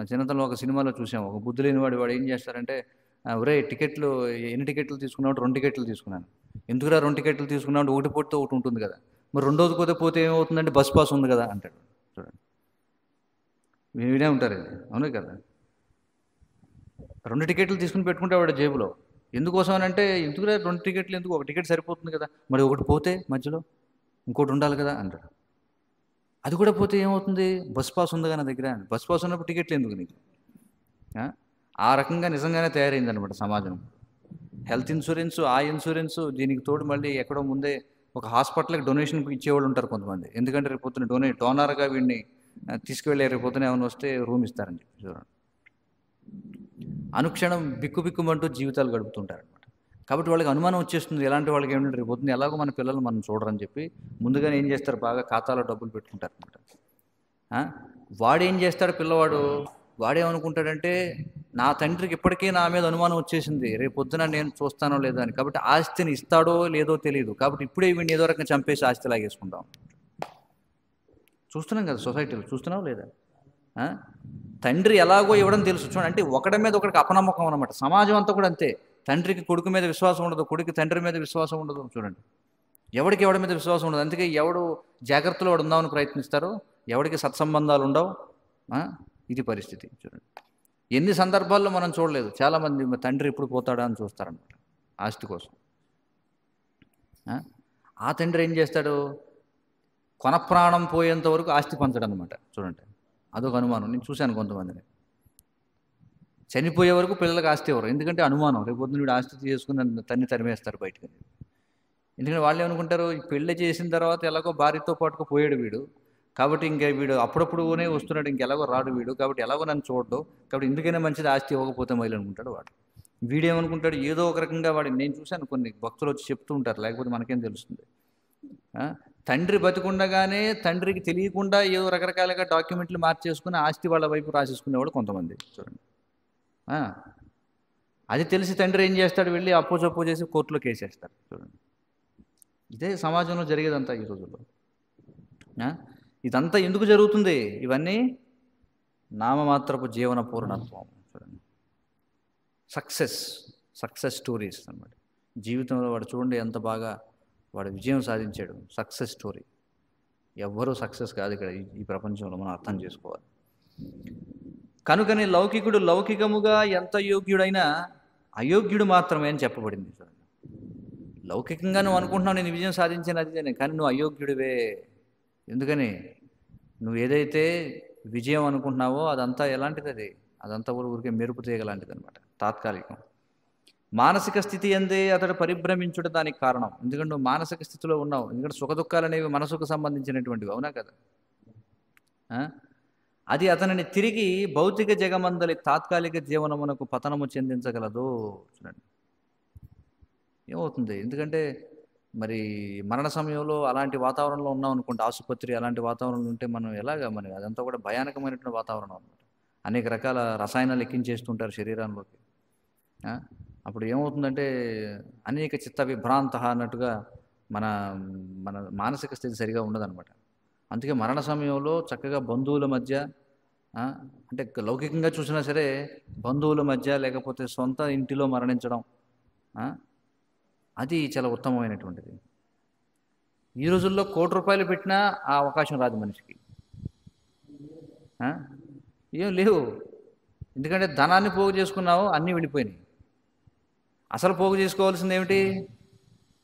[SPEAKER 1] చిన్నతనంలో ఒక సినిమాలో చూసాము, ఒక బుద్ధి లేని వాడు ఏం చేస్తారంటే, ఒరే టికెట్లు ఎన్ని టికెట్లు తీసుకున్నావు, 2 టికెట్లు తీసుకున్నాను. ఎందుకురా 2 టికెట్లు తీసుకున్నావు, ఒకటి పోతే ఒకటి ఉంటుంది కదా. మరి 2వ పోతే ఏమవుతుందంటే, బస్ పాస్ ఉంది కదా అంటాడు. చూడండి, వినే ఉంటారు ఇది, అవును కదా. 2 టికెట్లు తీసుకుని పెట్టుకుంటే వాడు జేబులో. ఎందుకోసం అని అంటే, ఎందుకురా 2 టికెట్లు ఎందుకు, ఒక టికెట్ సరిపోతుంది కదా, మరి ఒకటి పోతే మధ్యలో ఇంకోటి ఉండాలి కదా అంటాడు. అది కూడా పోతే ఏమవుతుంది, బస్ పాస్ ఉంది కదా నా దగ్గర. బస్ పాస్ ఉన్నప్పుడు టికెట్లు ఎందుకు నీకు? ఆ రకంగా నిజంగానే తయారైందనమాట సమాజం. హెల్త్ ఇన్సూరెన్సు, ఆ ఇన్సూరెన్సు, దీనికి తోడు మళ్ళీ ఎక్కడో ముందే ఒక హాస్పిటల్కి డొనేషన్ ఇచ్చేవాళ్ళు ఉంటారు కొంతమంది. ఎందుకంటే రేపు పొద్దున డోనర్గా వీడిని తీసుకువెళ్ళే, రేపు పొద్దున ఏమైనా వస్తే రూమ్ ఇస్తారని చెప్పి. చూడండి, అనుక్షణం బిక్కుబిక్కుమంటూ జీవితాలు గడుపుతుంటారనమాట. కాబట్టి వాళ్ళకి అనుమానం వచ్చేస్తుంది, ఎలాంటి వాళ్ళకి ఏమిటంటే, రేపు పొద్దున ఎలాగో మన పిల్లలు మనం చూడరని చెప్పి ముందుగానే ఏం చేస్తారు, బాగా ఖాతాలో డబ్బులు పెట్టుకుంటారు అనమాట. వాడేం చేస్తాడు పిల్లవాడు, వాడేమనుకుంటాడంటే, నా తండ్రికి ఇప్పటికే నా మీద అనుమానం వచ్చేసింది, రేపు పొద్దున నేను చూస్తానో లేదో అని. కాబట్టి ఆస్తిని ఇస్తాడో లేదో తెలియదు, కాబట్టి ఇప్పుడే వీడిని ఏదో రకంగా చంపేసి ఆస్తి లాగేసుకుంటాం. చూస్తున్నాం కదా సొసైటీలో, చూస్తున్నావు లేదా? తండ్రి ఎలాగో ఇవ్వడం తెలుసు. చూడండి, అంటే ఒకటి మీద ఒకటికి అపనమ్మకం అనమాట. సమాజం అంతా కూడా అంతే. తండ్రికి కొడుకు మీద విశ్వాసం ఉండదు, కొడుకు తండ్రి మీద విశ్వాసం ఉండదు. చూడండి, ఎవడి మీద విశ్వాసం ఉండదు. అందుకే ఎవడు జాగ్రత్తలో వాడు ఉందామని ప్రయత్నిస్తారో, ఎవడికి సత్సంబంధాలు ఉండవు. ఇది పరిస్థితి. చూడండి, ఎన్ని సందర్భాల్లో మనం చూడలేదు, చాలామంది తండ్రి ఎప్పుడు పోతాడా అని చూస్తారనమాట ఆస్తి కోసం. ఆ తండ్రి ఏం చేస్తాడు, కొన ప్రాణం పోయేంత వరకు ఆస్తి పంచడం అనమాట. చూడండి, అదొక అనుమానం. నేను చూశాను కొంతమందిని, చనిపోయే వరకు పిల్లలకు ఆస్తి ఇవ్వరు. ఎందుకంటే అనుమానం, రేపు పొద్దున వీడు ఆస్తి చేసుకుని తరిమేస్తారు బయటకు. ఎందుకంటే వాళ్ళు ఏమనుకుంటారు, ఈ పెళ్లి చేసిన తర్వాత ఎలాగో భార్యతో పాటుకు పోయాడు వీడు, కాబట్టి ఇంకా వీడు అప్పుడప్పుడునే వస్తున్నాడు, ఇంకెలాగో రాడు వీడు, కాబట్టి ఎలాగో నన్ను చూడడు, కాబట్టి ఎందుకైనా మంచిది ఆస్తి ఇవ్వకపోతే మైలు అనుకుంటాడు వాడు. వీడేమనుకుంటాడు, ఏదో ఒక రకంగా నేను చూశాను కొన్ని భక్తులు వచ్చి చెప్తూ ఉంటారు, లేకపోతే మనకేం తెలుస్తుంది. తండ్రి బతికుండగానే తండ్రికి తెలియకుండా ఏదో రకరకాలుగా డాక్యుమెంట్లు మార్చేసుకుని ఆస్తి వాళ్ళ వైపు రాసేసుకునేవాడు కొంతమంది. చూడండి, అది తెలిసి తండ్రి ఏం చేస్తాడు, వెళ్ళి అప్పో చప్పో చేసి కోర్టులో కేసేస్తాడు. చూడండి, ఇదే సమాజంలో జరిగేదంతా ఈ రోజుల్లో. ఇదంతా ఎందుకు జరుగుతుంది, ఇవన్నీ నామమాత్రపు జీవన పూర్ణత్వం. చూడండి, సక్సెస్ స్టోరీస్ అన్నమాట. జీవితంలో వాడు చూడండి ఎంత బాగా వాడు విజయం సాధించాడు, సక్సెస్ స్టోరీ. ఎవ్వరూ సక్సెస్ కాదు ఇక్కడ ఈ ప్రపంచంలో, మనం అర్థం చేసుకోవాలి. కనుకని లౌకికుడు లౌకికముగా ఎంత యోగ్యుడైనా అయోగ్యుడు మాత్రమే అని చెప్పబడింది. చూడండి, లౌకికంగా నువ్వు అనుకుంటున్నావు నేను విజయం సాధించాను అది, కానీ నువ్వు అయోగ్యుడివే. ఎందుకని, నువ్వు ఏదైతే విజయం అనుకుంటున్నావో అదంతా ఎలాంటిది, అదంతా ఊరికే మెరుపు తీగలాంటిది అనమాట, తాత్కాలికం. మానసిక స్థితి అందే అతడు పరిభ్రమించుట దానికి కారణం. ఎందుకంటే నువ్వు మానసిక స్థితిలో ఉన్నావు. ఎందుకంటే సుఖదుఖాలు అనేవి మనసుకు సంబంధించినటువంటివి, అవునా కదా? ఆ? అది అతనిని తిరిగి భౌతిక జగమందలి తాత్కాలిక జీవనమునకు పతనము చెందించగలదు. చూడండి ఏమవుతుంది. ఎందుకంటే మరి మరణ సమయంలో అలాంటి వాతావరణంలో ఉన్నాం అనుకోండి, ఆసుపత్రి అలాంటి వాతావరణంలో ఉంటే మనం ఎలాగా, మరి అదంతా కూడా భయానకమైనటువంటి వాతావరణం అనమాట. అనేక రకాల రసాయనాలు ఎక్కించేస్తుంటారు శరీరంలోకి. అప్పుడు ఏమవుతుందంటే అనేక చిత్త విభ్రాంత అన్నట్టుగా మన మన మానసిక స్థితి సరిగా ఉండదన్నమాట. అందుకే మరణ సమయంలో చక్కగా బంధువుల మధ్య, అంటే లౌకికంగా చూసినా సరే బంధువుల మధ్య లేకపోతే సొంత ఇంటిలో మరణించడం అది చాలా ఉత్తమమైనటువంటిది. ఈ రోజుల్లో ₹1,00,00,000 పెట్టినా ఆ అవకాశం రాదు మనిషికి. ఏం లేవు. ఎందుకంటే ధనాన్ని పోగు చేసుకున్నావు, అన్నీ వెళ్ళిపోయినాయి. అసలు పోగు చేసుకోవాల్సింది ఏమిటి?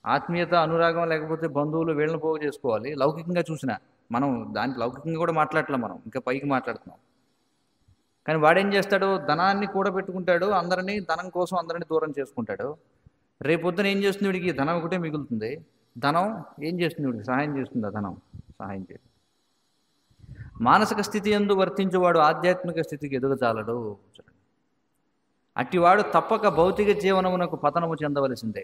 [SPEAKER 1] ఆత్మీయత, అనురాగం, లేకపోతే బంధువులు, వీళ్ళని పోగు చేసుకోవాలి. లౌకికంగా చూసినా మనం దానికి లౌకికంగా కూడా మాట్లాడలేం, మనం ఇంకా పైకి మాట్లాడుతున్నాం. కానీ వాడేం చేస్తాడు? ధనాన్ని కూడబెట్టుకుంటాడు, అందరినీ ధనం కోసం అందరినీ దూరం చేసుకుంటాడు. రేపొద్దున ఏం చేస్తుంది? వీడికి ధనం ఒకటే మిగులుతుంది. ధనం ఏం చేస్తుంది? వీడికి సహాయం చేస్తుంది. ఆ ధనం సహాయం చేయదు. మానసిక స్థితి యందు వర్తించేవాడు ఆధ్యాత్మిక స్థితికి ఎదుగజాలడు. అట్టివాడు తప్పక భౌతిక జీవనమునకు పతనము చెందవలసిందే.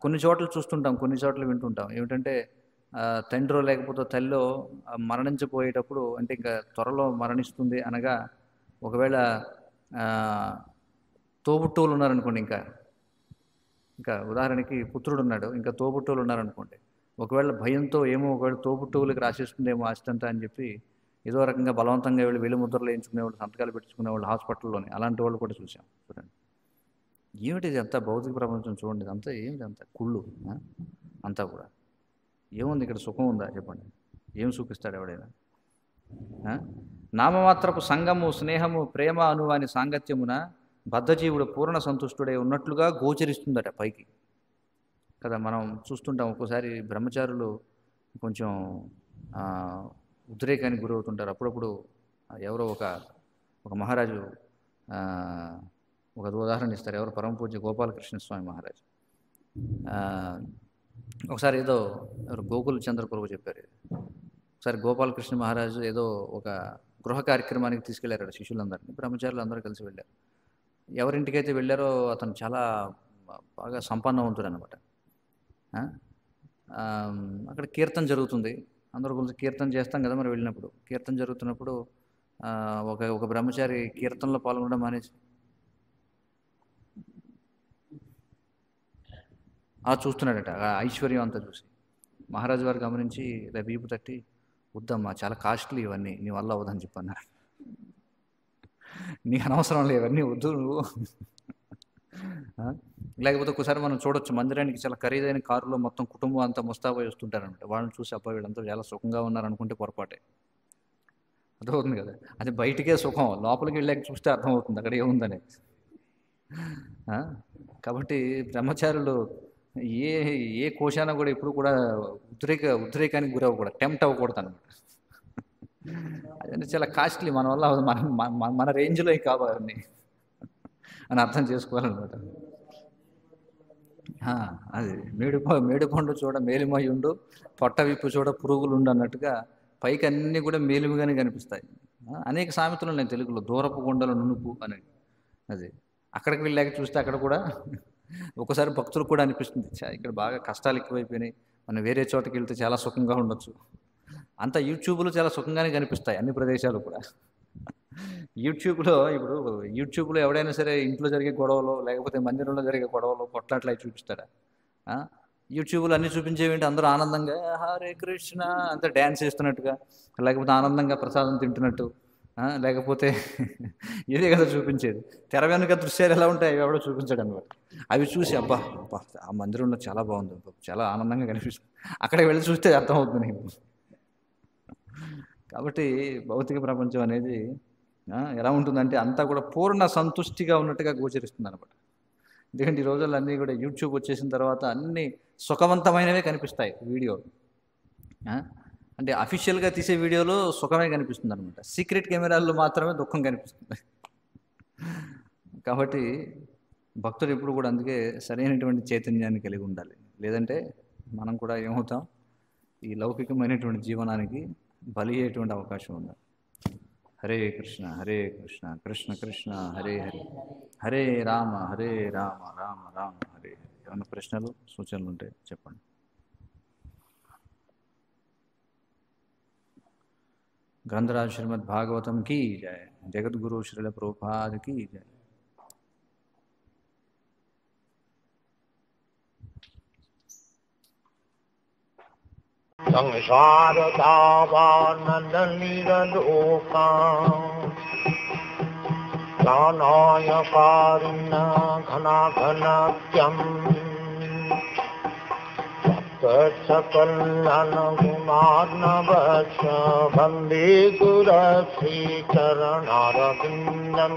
[SPEAKER 1] కొన్ని చోట్ల చూస్తుంటాం, కొన్ని చోట్ల వింటుంటాం. ఏమిటంటే తండ్రో లేకపోతే తల్లో మరణించబోయేటప్పుడు, అంటే ఇంకా త్వరలో మరణిస్తుంది అనగా, ఒకవేళ తోబుట్టువులు ఉన్నారనుకోండి, ఇంకా ఉదాహరణకి పుత్రుడు ఉన్నాడు, ఇంకా తోబుట్టువులు ఉన్నారనుకోండి, ఒకవేళ భయంతో ఏమో ఒకవేళ తోబుట్టువులకి రాసేస్తుందేమో ఆస్తంతా అని చెప్పి ఏదో రకంగా బలవంతంగా వెళ్ళి ముద్రలు వేయించుకునేవాళ్ళు, సంతకాలు పెట్టుకునేవాళ్ళు హాస్పిటల్లోనే. అలాంటి వాళ్ళు కూడా చూసాం. చూడండి ఏమిటి ఇది అంతా భౌతిక ప్రపంచం. చూడండి ఇదంతా ఏమిటి, అంతా కుళ్ళు అంతా కూడా. ఏముంది ఇక్కడ? సుఖం ఉందా చెప్పండి? ఏం సుఖిస్తాడు ఎవడైనా? నామమాత్రపు సంగము, స్నేహము, ప్రేమ అనువాని సాంగత్యమున బద్ధజీవుడు పూర్ణ సంతుష్టుడై ఉన్నట్లుగా గోచరిస్తుందట పైకి కదా. మనం చూస్తుంటాం ఒక్కోసారి బ్రహ్మచారులు కొంచెం ఉద్రేకానికి గురవుతుంటారు. అప్పుడప్పుడు ఎవరో ఒక మహారాజు ఒక ఉదాహరణ ఇస్తారు. ఎవరు? పరమ పూజ్య గోపాలకృష్ణ స్వామి మహారాజు. ఒకసారి ఏదో గోకుల చంద్రప్రభు చెప్పారు. ఒకసారి గోపాలకృష్ణ మహారాజు ఏదో ఒక గృహ కార్యక్రమానికి తీసుకెళ్లారు శిష్యులందరినీ. బ్రహ్మచారులు అందరూ కలిసి వెళ్ళారు. ఎవరింటికైతే వెళ్ళారో అతను చాలా బాగా సంపన్నవంతుడు అనమాట. అక్కడ కీర్తన జరుగుతుంది. అందరూ కొంచెం కీర్తన చేస్తాం కదా మరి వెళ్ళినప్పుడు. కీర్తన జరుగుతున్నప్పుడు ఒక బ్రహ్మచారి కీర్తనలో పాల్గొనడం మానేసి చూస్తున్నాడట. ఐశ్వర్యం అంతా చూసి మహారాజు వారు గమనించి వీపు తట్టి, వద్దమ్మా, చాలా కాస్ట్లీ ఇవన్నీ, నీ వల్ల అవ్వదని చెప్పన్నారు. నీకు అనవసరం లేదు ఇవన్నీ, వద్దు నువ్వు. లేకపోతే ఒకసారి మనం చూడొచ్చు, మందిరానికి చాలా ఖరీదైన కారులో మొత్తం కుటుంబం అంతా ముస్తాబై వస్తుంటారనమాట. వాళ్ళని చూసి అబ్బాయి వీళ్ళంతా చాలా సుఖంగా ఉన్నారనుకుంటే పొరపాటే. అర్థమవుతుంది కదా. అది బయటికే సుఖం, లోపలికి వెళ్ళాక చూస్తే అర్థమవుతుంది అక్కడ ఏముందని. కాబట్టి బ్రహ్మచారులు ఏ కోశాన కూడా ఎప్పుడు కూడా ఉద్రేకానికి గురవ్వకూడదు, టెంప్ట్ అవ్వకూడదు అనమాట. అదంటే చాలా కాస్ట్లీ, మన వల్ల మన రేంజ్లో కావాలని అని అర్థం చేసుకోవాలన్నమాట. అది మేడుపండు చూడ మేలిమయుండు, పొట్ట విప్పు చూడ పురుగులుండు అన్నట్టుగా పైకి అన్నీ కూడా మేలుముగానే కనిపిస్తాయి. అనేక సామెతలు ఉన్నాయి తెలుగులో. దూరపు గుండెల నునుపు అని. అది అక్కడికి వెళ్ళాక చూస్తే అక్కడ కూడా ఒకసారి భక్తులకు కూడా అనిపిస్తుంది, ఇక్కడ బాగా కష్టాలు ఎక్కువైపోయినాయి, మనం వేరే చోటకి వెళ్తే చాలా సుఖంగా ఉండొచ్చు. అంత యూట్యూబ్లో చాలా సుఖంగానే కనిపిస్తాయి అన్ని ప్రదేశాలు కూడా. యూట్యూబ్లో ఎవడైనా సరే ఇంట్లో జరిగే గొడవలు, లేకపోతే మందిరంలో జరిగే గొడవలు, కొట్లాట్లు అవి చూపిస్తాడా? యూట్యూబ్లో అన్నీ చూపించేవేంటి? అందరూ ఆనందంగా హరే కృష్ణ అంతా డ్యాన్స్ చేస్తున్నట్టుగా, లేకపోతే ఆనందంగా ప్రసాదం తింటున్నట్టు, లేకపోతే ఇదే కదా చూపించేది. తెర వెనుక దృశ్యాలు ఎలా ఉంటాయి అవి ఎవడో చూపించాడు అనమాట. అవి చూసి అబ్బా ఆ మందిరంలో చాలా బాగుంది, చాలా ఆనందంగా కనిపిస్తుంది, అక్కడికి వెళ్ళి చూస్తే అర్థమవుతుంది నీకు. కాబట్టి భౌతిక ప్రపంచం అనేది ఎలా ఉంటుందంటే అంతా కూడా పూర్ణ సంతుష్టిగా ఉన్నట్టుగా గోచరిస్తుంది అనమాట. ఎందుకంటే ఈ రోజుల్లో అన్నీ కూడా యూట్యూబ్ వచ్చేసిన తర్వాత అన్నీ సుఖవంతమైనవే కనిపిస్తాయి వీడియో. అంటే అఫీషియల్గా తీసే వీడియోలో సుఖమే కనిపిస్తుంది అనమాట. సీక్రెట్ కెమెరాల్లో మాత్రమే దుఃఖం కనిపిస్తుంది. కాబట్టి భక్తులు ఎప్పుడు కూడా అందుకే సరైనటువంటి చైతన్యాన్ని కలిగి ఉండాలి. లేదంటే మనం కూడా ఏమవుతాం, ఈ లౌకికమైనటువంటి జీవనానికి బలి అయ్యేటువంటి అవకాశం ఉంది. హరే కృష్ణ కృష్ణ కృష్ణ హరే హరే, హరే రామ రామ రామ హరే హరే. ఏమైనా ప్రశ్నలు సూచనలు ఉంటే చెప్పండి. గ్రంథరాజ్ శ్రీమద్ భాగవతం కీ జయ, జగద్గురు శ్రీల ప్రభుపాద కీ జయ.
[SPEAKER 2] సంసారదావానలీలోకా ప్రాణాయ కారుణ ఘనాఘనత్యం సకలన గుణార్ణవశ వందే గురు శ్రీ చరణారవిందం.